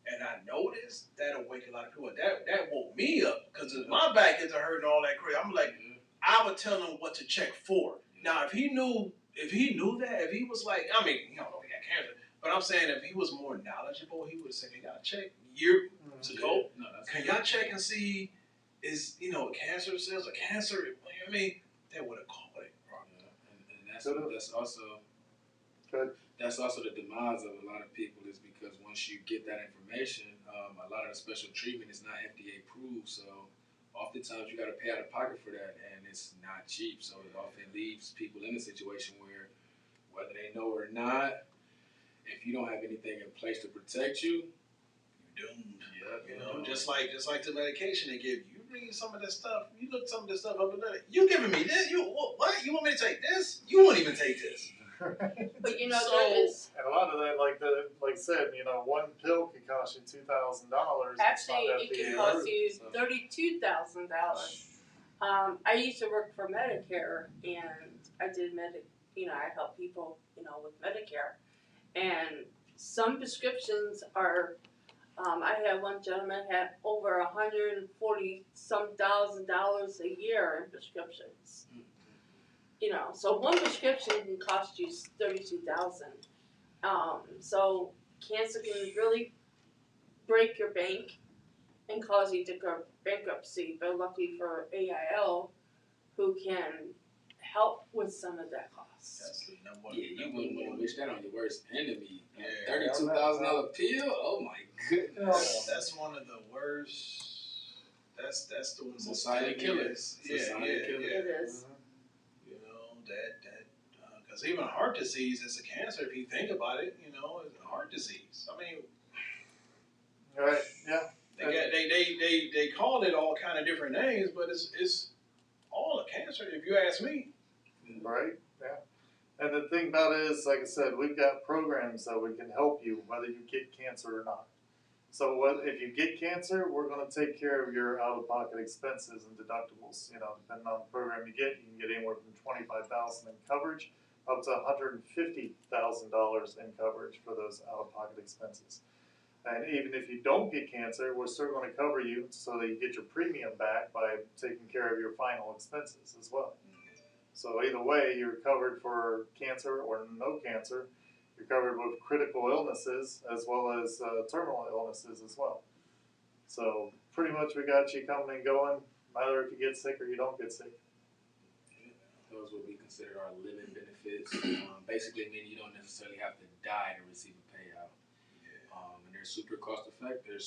and I noticed that'll wake a lot of people up. That woke me up because if my back isn't hurting all that crazy, I'm like, I would tell him what to check for. Now, if he knew that, if he was like, I mean, he got cancer, but I'm saying if he was more knowledgeable, he would have said, "Hey, y'all check years ago. No, Can y'all check and see is cancer cells or cancer?" I mean, they would have caught it. And that's also Good. that's also the demise of a lot of people is because once you get that information, a lot of the special treatment is not FDA approved. So oftentimes you got to pay out of pocket for that, and it's not cheap. So it often leaves people in a situation where, whether they know or not, if you don't have anything in place to protect you, You're doomed. yeah, You know, just like the medication they give you. You read some of this stuff. You look some of this stuff up and down. You giving me this? You what? You want me to take this? You won't even take this. But you know, So- there is And a lot of that, like I said, you know, one pill could cost you $2,000. actually it can cost you $32,000. I used to work for Medicare, and I did I help people, with Medicare, and some prescriptions are. I had one gentleman had over $140 some $1,000 a year in prescriptions. So one prescription can cost you $32,000. So cancer can really break your bank and cause you to go bankruptcy. But lucky for AIL, who can help with some of that cost. That's the number one. yeah, you wouldn't want to wish that on your worst enemy. Yeah. $32,000 pill? Oh my goodness. That's one of the worst. That's the one. It's a silent killer. It's a silent killer. It is. You know that because even heart disease is a cancer. If you think about it, it's a heart disease. I mean, Right, yeah. they call it all kind of different names, but it's all a cancer. If you ask me. Right, yeah. And the thing about it is, like I said, we've got programs that we can help you whether you get cancer or not. So if you get cancer, we're going to take care of your out-of-pocket expenses and deductibles. Depending on the program you can get anywhere from $25,000 in coverage up to $150,000 in coverage for those out-of-pocket expenses. And even if you don't get cancer, we're still going to cover you so that you get your premium back by taking care of your final expenses as well. So either way, you're covered for cancer or no cancer. You're covered with critical illnesses as well as terminal illnesses as well. So pretty much we got you coming and going, no matter if you get sick or you don't get sick. Those would be considered our living benefits. Basically meaning you don't necessarily have to die to receive a payout. And they're super cost effective.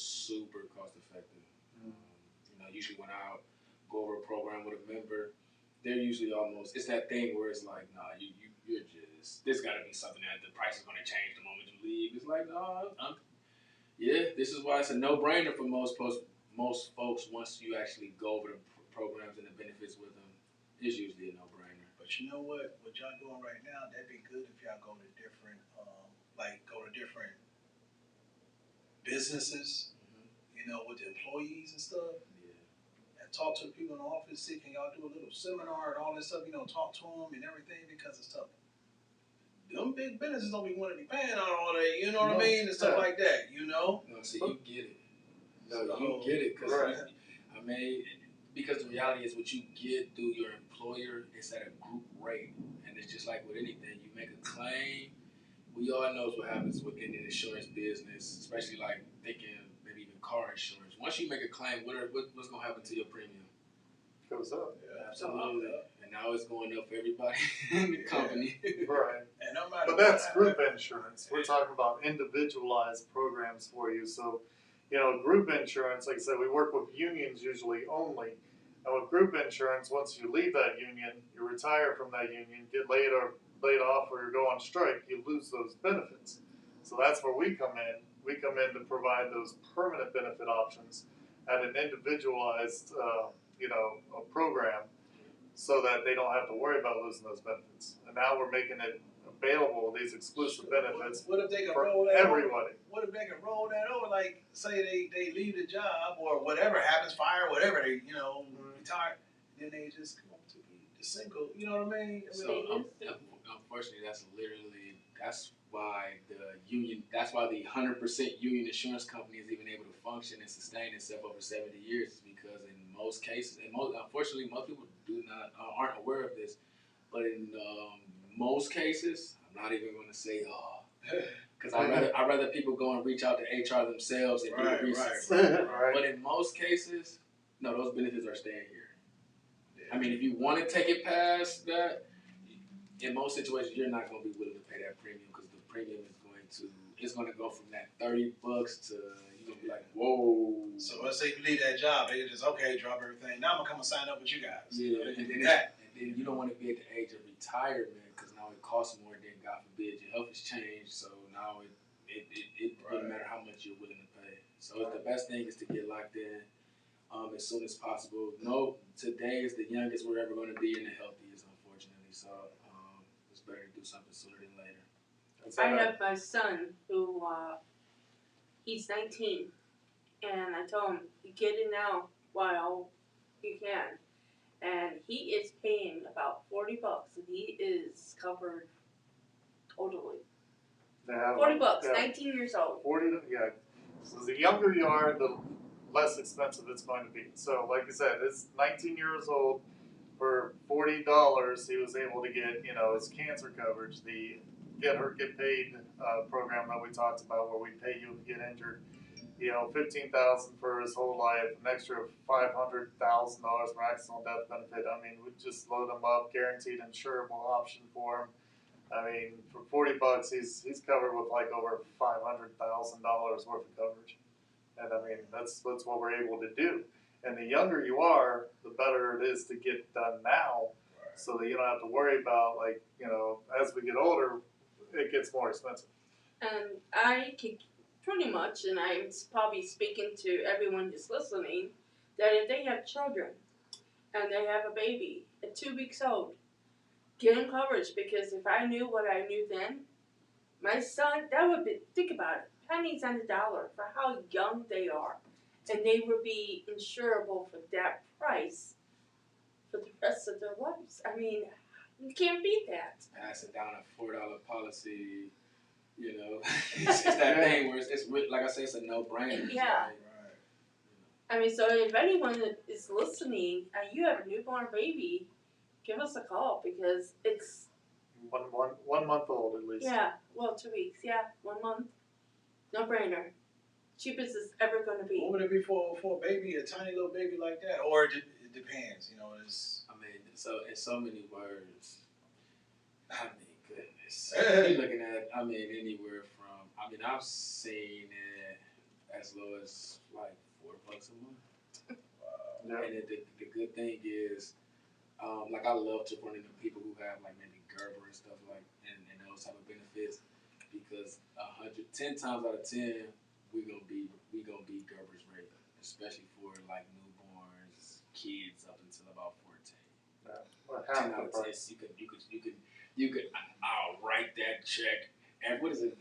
Usually when I go over a program with a member, they're usually almost, it's that thing where it's like, nah, you're just, there's got to be something that the price is going to change the moment you leave. It's like, no, this is why it's a no-brainer for most folks once you actually go over the programs and the benefits with them. It's usually a no-brainer. But you know what? What y'all doing right now? That'd be good if y'all go to different, different businesses. With the employees and stuff. And talk to the people in the office. See, can y'all do a little seminar and all this stuff? Talk to them and everything because it's tough. Them big businesses don't be wanting to be paying on all that. You know what I mean? And stuff like that. No, see, you get it. You get it because the reality is what you get through your employer is at a group rate, and it's just like with anything. You make a claim. We all know what happens within the insurance business, especially like thinking maybe even car insurance. Once you make a claim, what's going to happen to your premium? Goes up. Yeah, Absolutely. And now it's going up for everybody in the company. Right. And no matter But that's what group happens, insurance. We're talking about individualized programs for you. So, group insurance, like I said, we work with unions usually only. And with group insurance, once you leave that union, you retire from that union, get laid off or you go on strike, you lose those benefits. So that's where we come in. We come in to provide those permanent benefit options at an individualized, a program so that they don't have to worry about losing those benefits. And now we're making it available, these exclusive benefits What if they can for roll that everybody. What if they can roll that over? Like, say they leave the job or whatever happens, fire, whatever, they, retire. Then they just come to be the single. You know what I mean? So, unfortunately, that's why the 100% union insurance company is even able to function and sustain itself over 70 years is because in most cases, unfortunately, most people aren't aware of this, but in most cases, I'm not even going to say because I'd rather people go and reach out to HR themselves and do the research. Right. But in most cases, no, those benefits are staying here. I mean, if you want to take it past that, in most situations, you're not going to be willing to pay that premium because the premium it's gonna go from that $30 to you're gonna be like, whoa. So let's say you leave that job, they just okay, drop everything. Now I'm gonna come and sign up with you guys. Yeah, They can and do then, that. and then you don't want to be at the age of retirement because now it costs more. Then God forbid your health has changed, so now it doesn't matter how much you're willing to pay. So the best thing is to get locked in as soon as possible. No, today is the youngest we're ever going to be and the healthiest, unfortunately. So it's better to do something sooner than later. I have my son who he's 19, and I told him you get in now while you can, and he is paying about $40, and he is covered totally. $40, 19 years old. 40, yeah. So the younger you are, the less expensive it's going to be. So, like I said, it's 19 years old. For $40, he was able to get, his cancer coverage, the Get Paid program that we talked about, where we pay you if you get injured. $15,000 for his whole life, an extra $500,000 for accidental death benefit. I mean, we just load him up, guaranteed insurable option for him. I mean, for $40, he's covered with like over $500,000 worth of coverage, and I mean that's what we're able to do. And the younger you are, the better it is to get done now, so that you don't have to worry about as we get older, it gets more expensive. And I can pretty much, and I'm probably speaking to everyone who's listening, that if they have children and they have a baby at 2 weeks old, get them coverage, because if I knew what I knew then, my son, that would be, think about it, pennies on the dollar for how young they are. And they would be insurable for that price for the rest of their lives. I mean, you can't beat that. Passing down a $4 policy, it's that thing where it's like I said, it's a no-brainer. Yeah. I mean, so if anyone is listening and you have a newborn baby, give us a call, because it's 1 month old at least. Yeah, well, 2 weeks. Yeah, 1 month, no brainer. Cheapest it's ever going to be. What would it be for a baby, a tiny little baby like that? Or it depends, it's. I mean, so in so many words, I mean, goodness. You're looking at, anywhere from, I've seen it as low as like $4 a month. Yeah. And the good thing is, I love to run into people who have like maybe Gerber and stuff and those type of benefits, because 10 times out of 10, we gonna be Gerber's rate, especially for like newborns, kids up until about 14. Well, 10 out of 10, you could. I'll write that check. And what is it?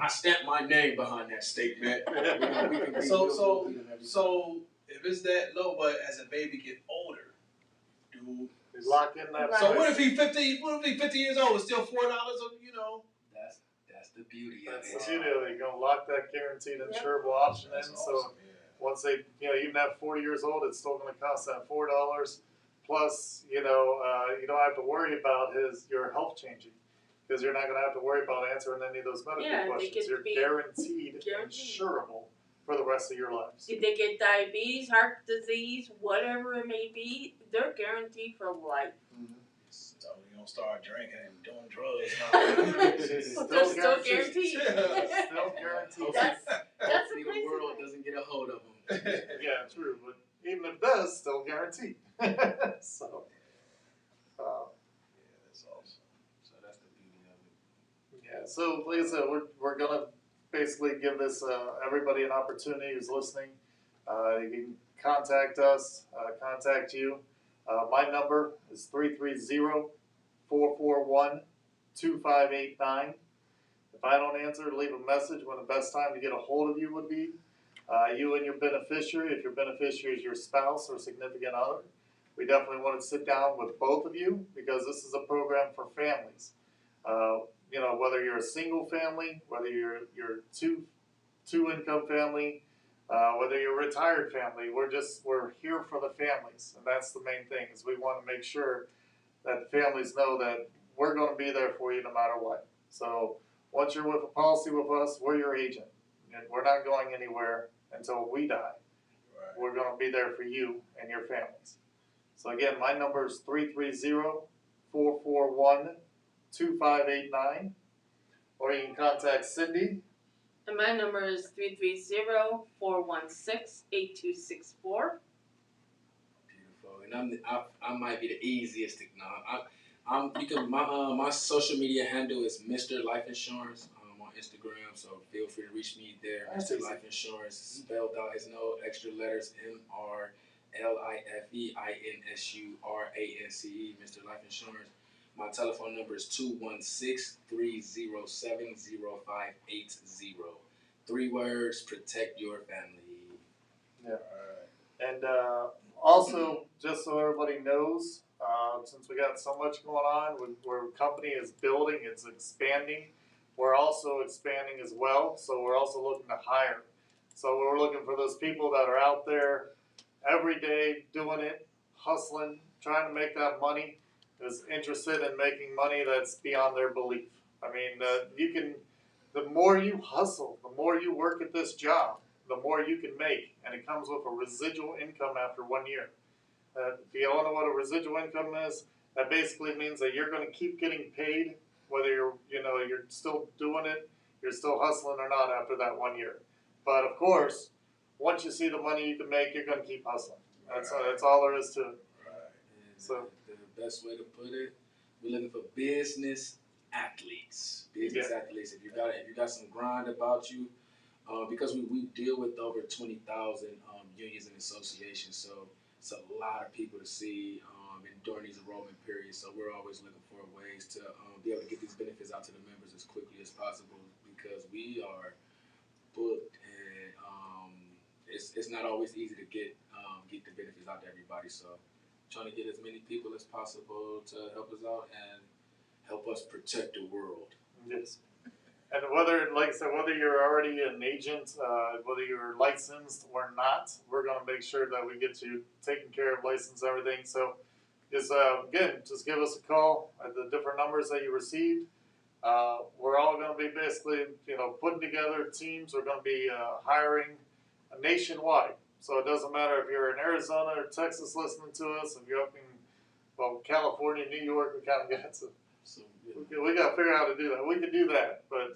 I stamp my name behind that statement. We can So if it's that low, but as a baby get older, lock in that. So price. what if he 50? What if he 50 years old? It's still $4? That's the beauty of That's it. the beauty of it. You're gonna lock that guaranteed insurable option in. That's So awesome, once they, even at 40 years old, it's still gonna cost that $4. Plus, you don't have to worry about your health changing, because you're not gonna have to worry about answering any of those medical questions. You're guaranteed insurable for the rest of your lives. If they get diabetes, heart disease, whatever it may be, they're guaranteed for life. So you don't start drinking and doing drugs. They're still guaranteed. Still guaranteed. That's the Hopefully crazy the world thing. doesn't get a hold of them. Yeah, true. But even if it does, still guaranteed. So. That's awesome. So that's the beauty of it. Yeah, so like I said, we're gonna basically give this everybody an opportunity who's listening. You can contact us, contact you. My number is 330-441-2589. If I don't answer, leave a message when the best time to get a hold of you would be. You and your beneficiary, if your beneficiary is your spouse or significant other, we definitely want to sit down with both of you, because this is a program for families. Whether you're a single family, whether you're two income family, whether you're a retired family, we're here for the families, and that's the main thing. Is we want to make sure that families know that we're going to be there for you no matter what. So once you're with a policy with us, we're your agent, and we're not going anywhere until we die. Right. We're going to be there for you and your families. So again, my number is 330-441-2589, or you can contact Cindy And my number is 330-416-8264. Beautiful. And I might be the easiest to my social media handle is Mr. Life Insurance on Instagram, so feel free to reach me there. That's Mr. easy. Life Insurance, spelled out, is no extra letters, MRLIFEINSURANCE, Mr. Life Insurance. My telephone number is 216-307-0580. 3 words, protect your family. And also, just so everybody knows, since we got so much going on, where company is building, it's expanding. We're also expanding as well, so we're also looking to hire. So we're looking for those people that are out there every day doing it, hustling, trying to make that money, is interested in making money that's beyond their belief. I mean, the more you hustle, the more you work at this job, the more you can make, and it comes with a residual income after 1 year. If you don't know what a residual income is, that basically means that you're going to keep getting paid, whether you're still doing it, you're still hustling or not after that 1 year. But of course, once you see the money you can make, you're going to keep hustling. That's all there is to it. And So the best way to put it, we're looking for business athletes. Business athletes. If you got some grind about you, because we deal with over 20,000 unions and associations, so it's a lot of people to see during these enrollment periods. So we're always looking for ways to be able to get these benefits out to the members as quickly as possible, because we are booked, and it's not always easy to get the benefits out to everybody. So trying to get as many people as possible to help us out and help us protect the world. yes. And whether, like I said, whether you're already an agent, whether you're licensed or not, we're going to make sure that we get you taken care of, licensed, everything. So, just again, just give us a call at the different numbers that you received. We're all going to be basically, putting together teams. We're going to be hiring nationwide. So it doesn't matter if you're in Arizona or Texas listening to us. If you're up in California, New York, we kind of got to. So We got to figure out how to do that. We can do that, but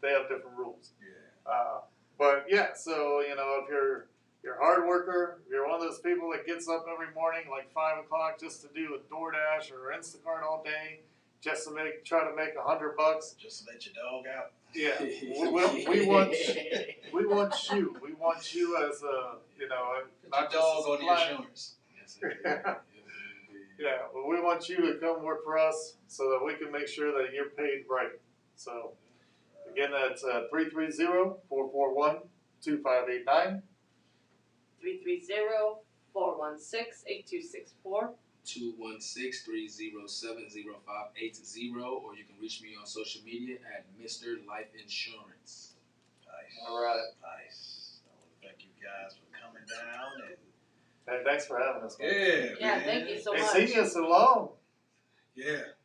they have different rules. But yeah, so if you're a hard worker, if you're one of those people that gets up every morning like 5 o'clock just to do a DoorDash or Instacart all day, just to try to make $100. Just to let your dog out. Yeah, we want you. We want you as Put your dog on the insurance. yes, indeed. Yeah, but we want you to come work for us so that we can make sure that you're paid right. So, again, that's 330-441-2589. 330-416-8264. 216-307-0580, or you can reach me on social media at Mr. Life Insurance. Nice. All right. Nice. I want to thank you guys for coming down and. Hey, thanks for having us. Man. Yeah, man. thank you so Hey, much. seen you so long. Yeah.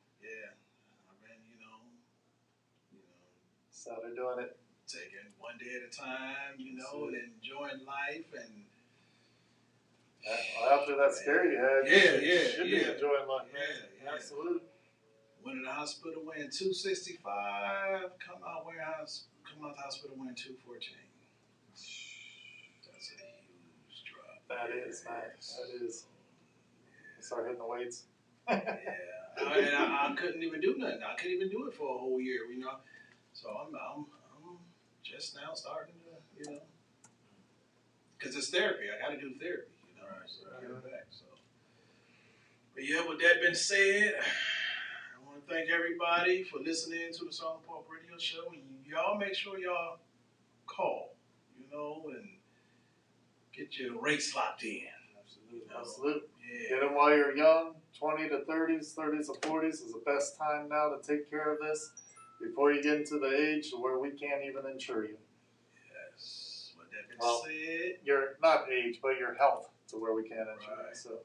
I've been, Started doing it. taking one day at a time, and enjoying life and. Well, after that scare you had, you should be enjoying life, man. Yeah. Absolutely. Went to the hospital weighing 265. Come out the hospital weighing 214. That's a huge drop. That is nice. That is. Start hitting the weights. I couldn't even do nothing. I couldn't even do it for a whole year, So I'm just now starting to, because it's therapy. I got to do therapy, so get it back. So, but with that being said, I want to thank everybody for listening to the Southern Paulk Radio Show. And y'all make sure y'all call, and get your rates locked in. Absolutely. Yeah. Get them while you're young, 20 to 30s, 30s to 40s is the best time now to take care of this before you get into the age where we can't even insure you. Yes. With that being said, Your not age, but your health to where we can't insure you. Right. So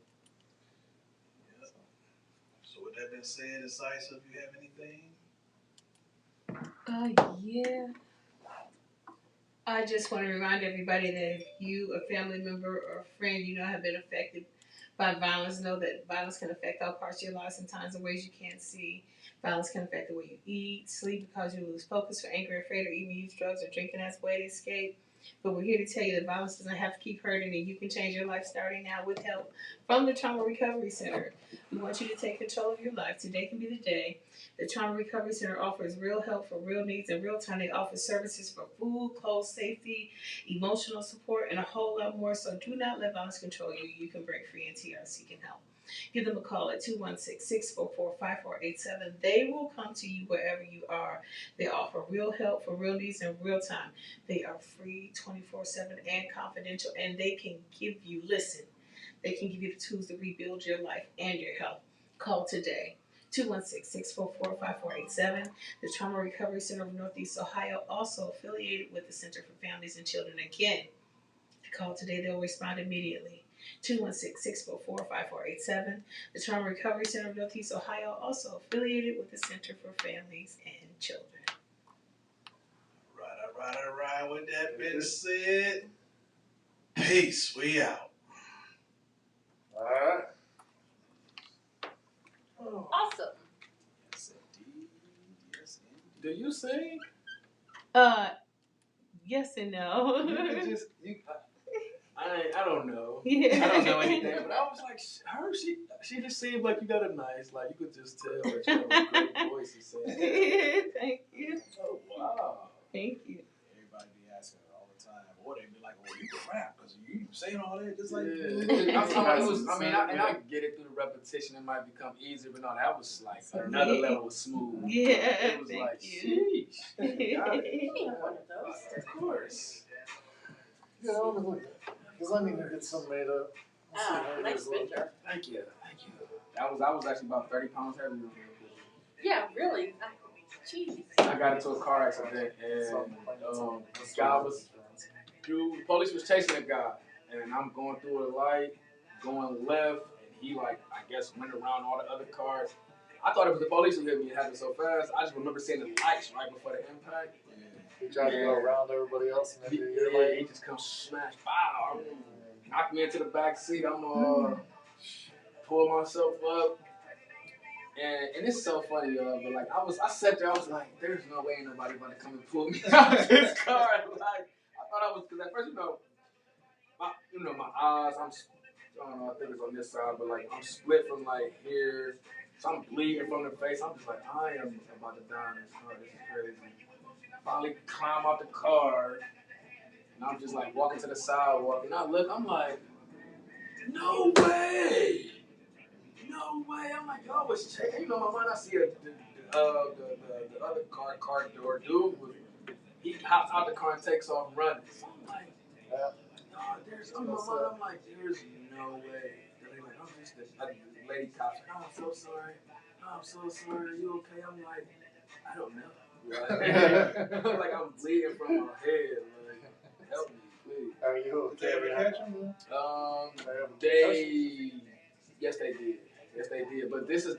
with that being said, Incisive, if you have anything? Yeah. I just want to remind everybody that if you, a family member or a friend have been affected by violence, know that violence can affect all parts of your lives in times and ways you can't see. Violence can affect the way you eat, sleep, because you lose focus, or angry, afraid, or even use drugs or drinking as a way to escape. But we're here to tell you that violence doesn't have to keep hurting, and you can change your life starting now with help from the Trauma Recovery Center. We want you to take control of your life. Today can be the day. The Trauma Recovery Center offers real help for real needs in real time. They offer services for food, clothes, safety, emotional support, and a whole lot more. So do not let violence control you. You can break free, and TRC can help. Give them a call at 216-644-5487. They will come to you wherever you are. They offer real help for real needs in real time. They are free 24/7 and confidential, and they can give you, they can give you the tools to rebuild your life and your health. Call today. 216-644-5487. The Trauma Recovery Center of Northeast Ohio, also affiliated with the Center for Families and Children. Again, call today, they'll respond immediately. 216-644-5487. The Trauma Recovery Center of Northeast Ohio, also affiliated with the Center for Families and Children. All right. With that being said, peace. We out. Alright. Awesome. Yes, indeed. Yes, indeed. Do you sing? Yes and no. I don't know. Yeah. I don't know anything, but I was like, she just seemed like you got a nice, like you could just tell that you have a great voice to sing. Thank you. Oh wow. Thank you. Everybody be asking all the time, or they be like, "Oh, you can rap because you saying all that just like." Yeah. I get it through the repetition. It might become easier, but no, that was like another level of smooth. Yeah. It was like, sheesh. Got it. You need one of those. Of course. Yeah, I'll look at that. Because I need to get some made up. We'll see how it Nice goes. Thank picture. you. I was actually about 30 pounds heavier than you. Yeah, really. Jeez. I got into a car accident and this guy was, the police was chasing a guy and I'm going through a light, going left, and he like, I guess went around all the other cars. I thought it was the police who hit me. It happened so fast. I just remember seeing the lights right before the impact. He tried to go around everybody else and then do your Yeah, light. he just comes smash, pow, knocked me into the back seat. I'm pull myself up. And it's so funny, y'all, but like I sat there, I was like, there's no way ain't nobody about to come and pull me out of this car. Like, I thought I was, because at first, my eyes, I don't know, I think it's on this side, but like I'm split from like here, so I'm bleeding from the face. I'm just like, I am about to die in this car. This is crazy. Finally climb out the car, and I'm just like walking to the sidewalk, and I look, I'm like, no way. No way! I'm like, y'all was checking. My mind, I see the other car door dude. He hops out the car and takes off running. So I'm like, there's no way. They're like, I'm just a lady cop. Like, oh, I'm so sorry. I'm so sorry. Are you okay? I'm like, I don't know. Like I'm bleeding from my head. Like, help me, please. Are you Did they ever catch him? Yes, they did. Yes, they did. But this is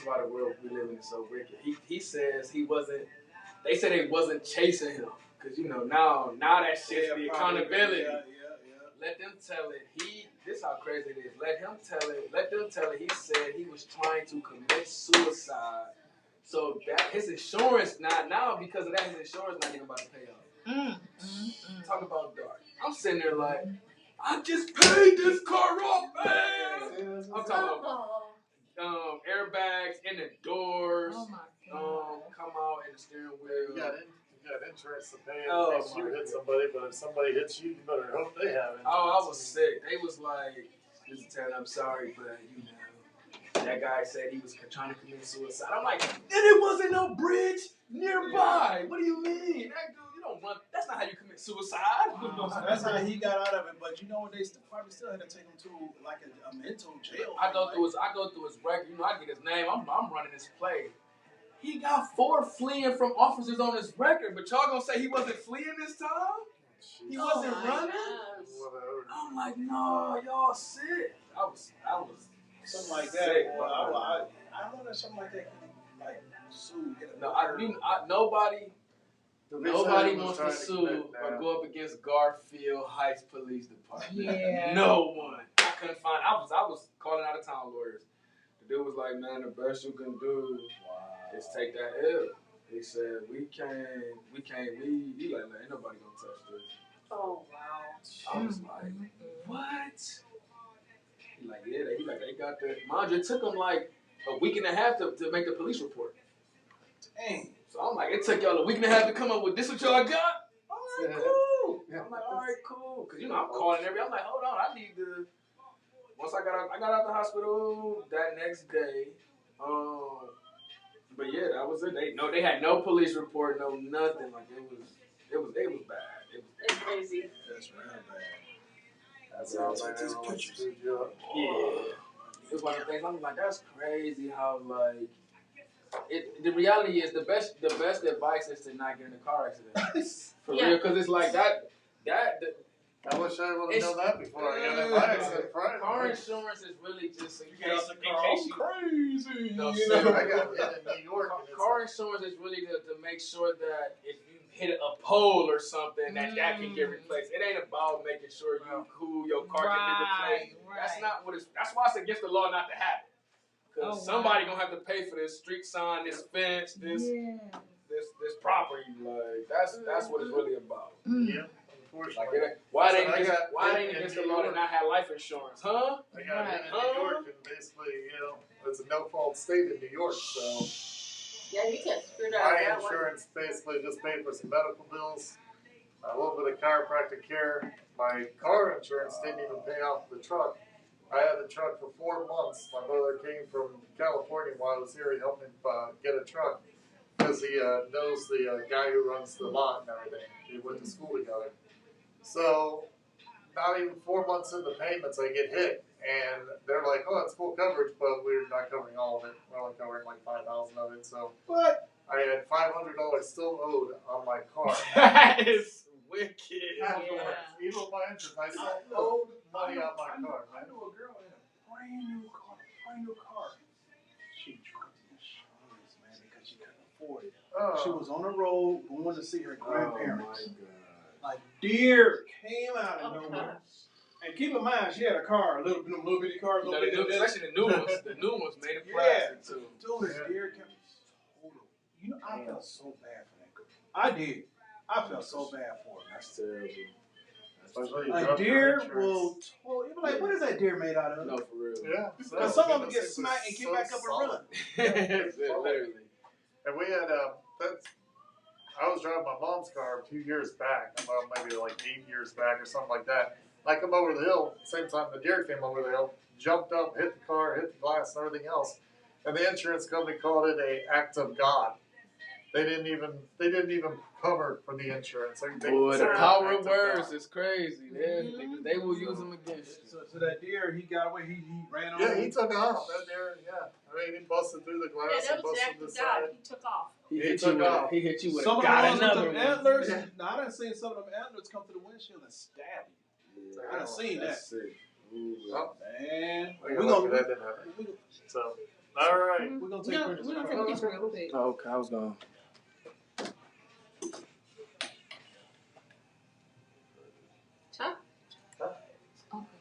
why the world we live in is so wicked. He says he wasn't. They said they wasn't chasing him because now that shit's the accountability. Yeah. Let them tell it. This how crazy it is. Let them tell it. He said he was trying to commit suicide. So that his insurance now because of that his insurance not even about to pay off. Talk about dark. I'm sitting there like, I just paid this car off, man. I'm talking about airbags in the doors. Oh my God. Come out in the steering wheel. You got insurance to pay in Oh, case you hit somebody, but if somebody hits you, you better hope they have insurance. Oh, I was sick. They was like, Mr. Ted, I'm sorry, but that guy said he was trying to commit suicide. I'm like, and it wasn't no bridge nearby. What do you mean? That dude, you don't run. That's not how you commit suicide. So that's how he got out of it. But they probably still had to take him to like a mental jail. I go through his record. I get his name. I'm running his play. He got 4 fleeing from officers on his record, but y'all gonna say he wasn't fleeing this time? He wasn't running? Whatever. I'm like, no, y'all sick. I was Something like that. sick, Well, bro. I don't know that something like that can like sue. No, nobody wants to sue or go up against Garfield Heights Police Department. Yeah. No one. I couldn't find. I was calling out of town lawyers to The dude was like, man, the best you can do is take that L. He said, we he like, man, ain't nobody gonna touch this. Oh wow. I was like, what? He like, yeah, they got that. Mind you, it took them like a week and a half to make the police report. Dang. So I'm like, it took y'all a week and a half to come up with this what y'all got? All right, cool. I'm like, all right, cool. Cause you know I'm calling I'm like, hold on, I need to. Once I got out the hospital that next day. But yeah, that was it. They had no police report, no nothing. Like it was bad. It's crazy. That's real bad. That's all I These know. pictures. Yeah. It's one of the things I'm like, that's crazy how like the reality is the best advice is to not get in a car accident. For real, because it's like that I wish I would have known that before I got in my accident. car insurance is really just in Get out case, the car. I'm crazy. No, you seriously. know? I got hit in New York. And it's car insurance is really to make sure that if you hit a pole or something that can get replaced. It ain't about making sure your car can be replaced. Right. That's not what it's. That's why it's against the law not to have it. Because somebody gonna have to pay for this street sign, this fence, this property. Like that's what it's really about. Yeah, Like unfortunately. why it So I ain't got against hit the in law New to not have life insurance, huh? I got hit in New York, and basically, it's a no-fault state in New York, so Yeah, you get screwed out of my that one. insurance basically just paid for some medical bills, a little bit of chiropractic care. My car insurance didn't even pay off the truck. I had the truck for 4 months. My brother came from California while I was here. He helped me get a truck because he knows the guy who runs the lot and everything. We went to school together. So, not even 4 months into payments, I get hit. And they're like, oh, it's full coverage, but we're not covering all of it. We're only covering like 5,000 of it. So, What? I had $500 still owed on my car. That is wicked. Afterwards, even with my insurance, I still owed money on my car, I man. know a girl in a brand new car. She dropped the insurance, man, because she couldn't afford it. She was on the road going to see her grandparents. Like deer came out of nowhere. And keep in mind, she had a car, a little bitty car, Especially the new ones. The new ones made of plastic too. Dude, this deer came. You know, I felt so bad for that girl. I did. I felt so bad for her. That's terrible. A deer will you'll be like, what is that deer made out of? No, for real. Yeah. Because some of them get smacked and get back up and run. Literally. And we had I was driving my mom's car 2 years back, well, maybe like 8 years back or something like that. I come over the hill, same time the deer came over the hill, jumped up, hit the car, hit the glass and everything else. And the insurance company called it an act of God. They didn't even cover for the insurance. Boy, the power of words is crazy. They will use them against you. So that deer, he got away. He ran on. Yeah, he took off. That deer, yeah. I mean, he busted through the glass Yeah, that and was the busted act the of side. God. He took off. He hit you with some a of the got ones with another them one. antlers. Now I done seen some of them antlers come to the windshield and stab you. Yeah, I done seen that. That's sick. Ooh, Oh, Man, we're we're gonna gonna that didn't happen. So, all right. we're gonna take No, pictures. we're gonna take a picture real quick. Oh, okay, I was gone.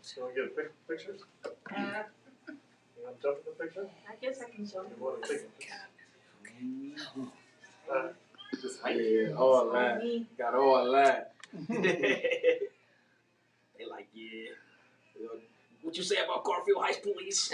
So we get pictures? You want to jump in the picture? I guess I can show You you. want to take just Yeah, all that. Got all that. They like, yeah. What you say about Garfield Heights police?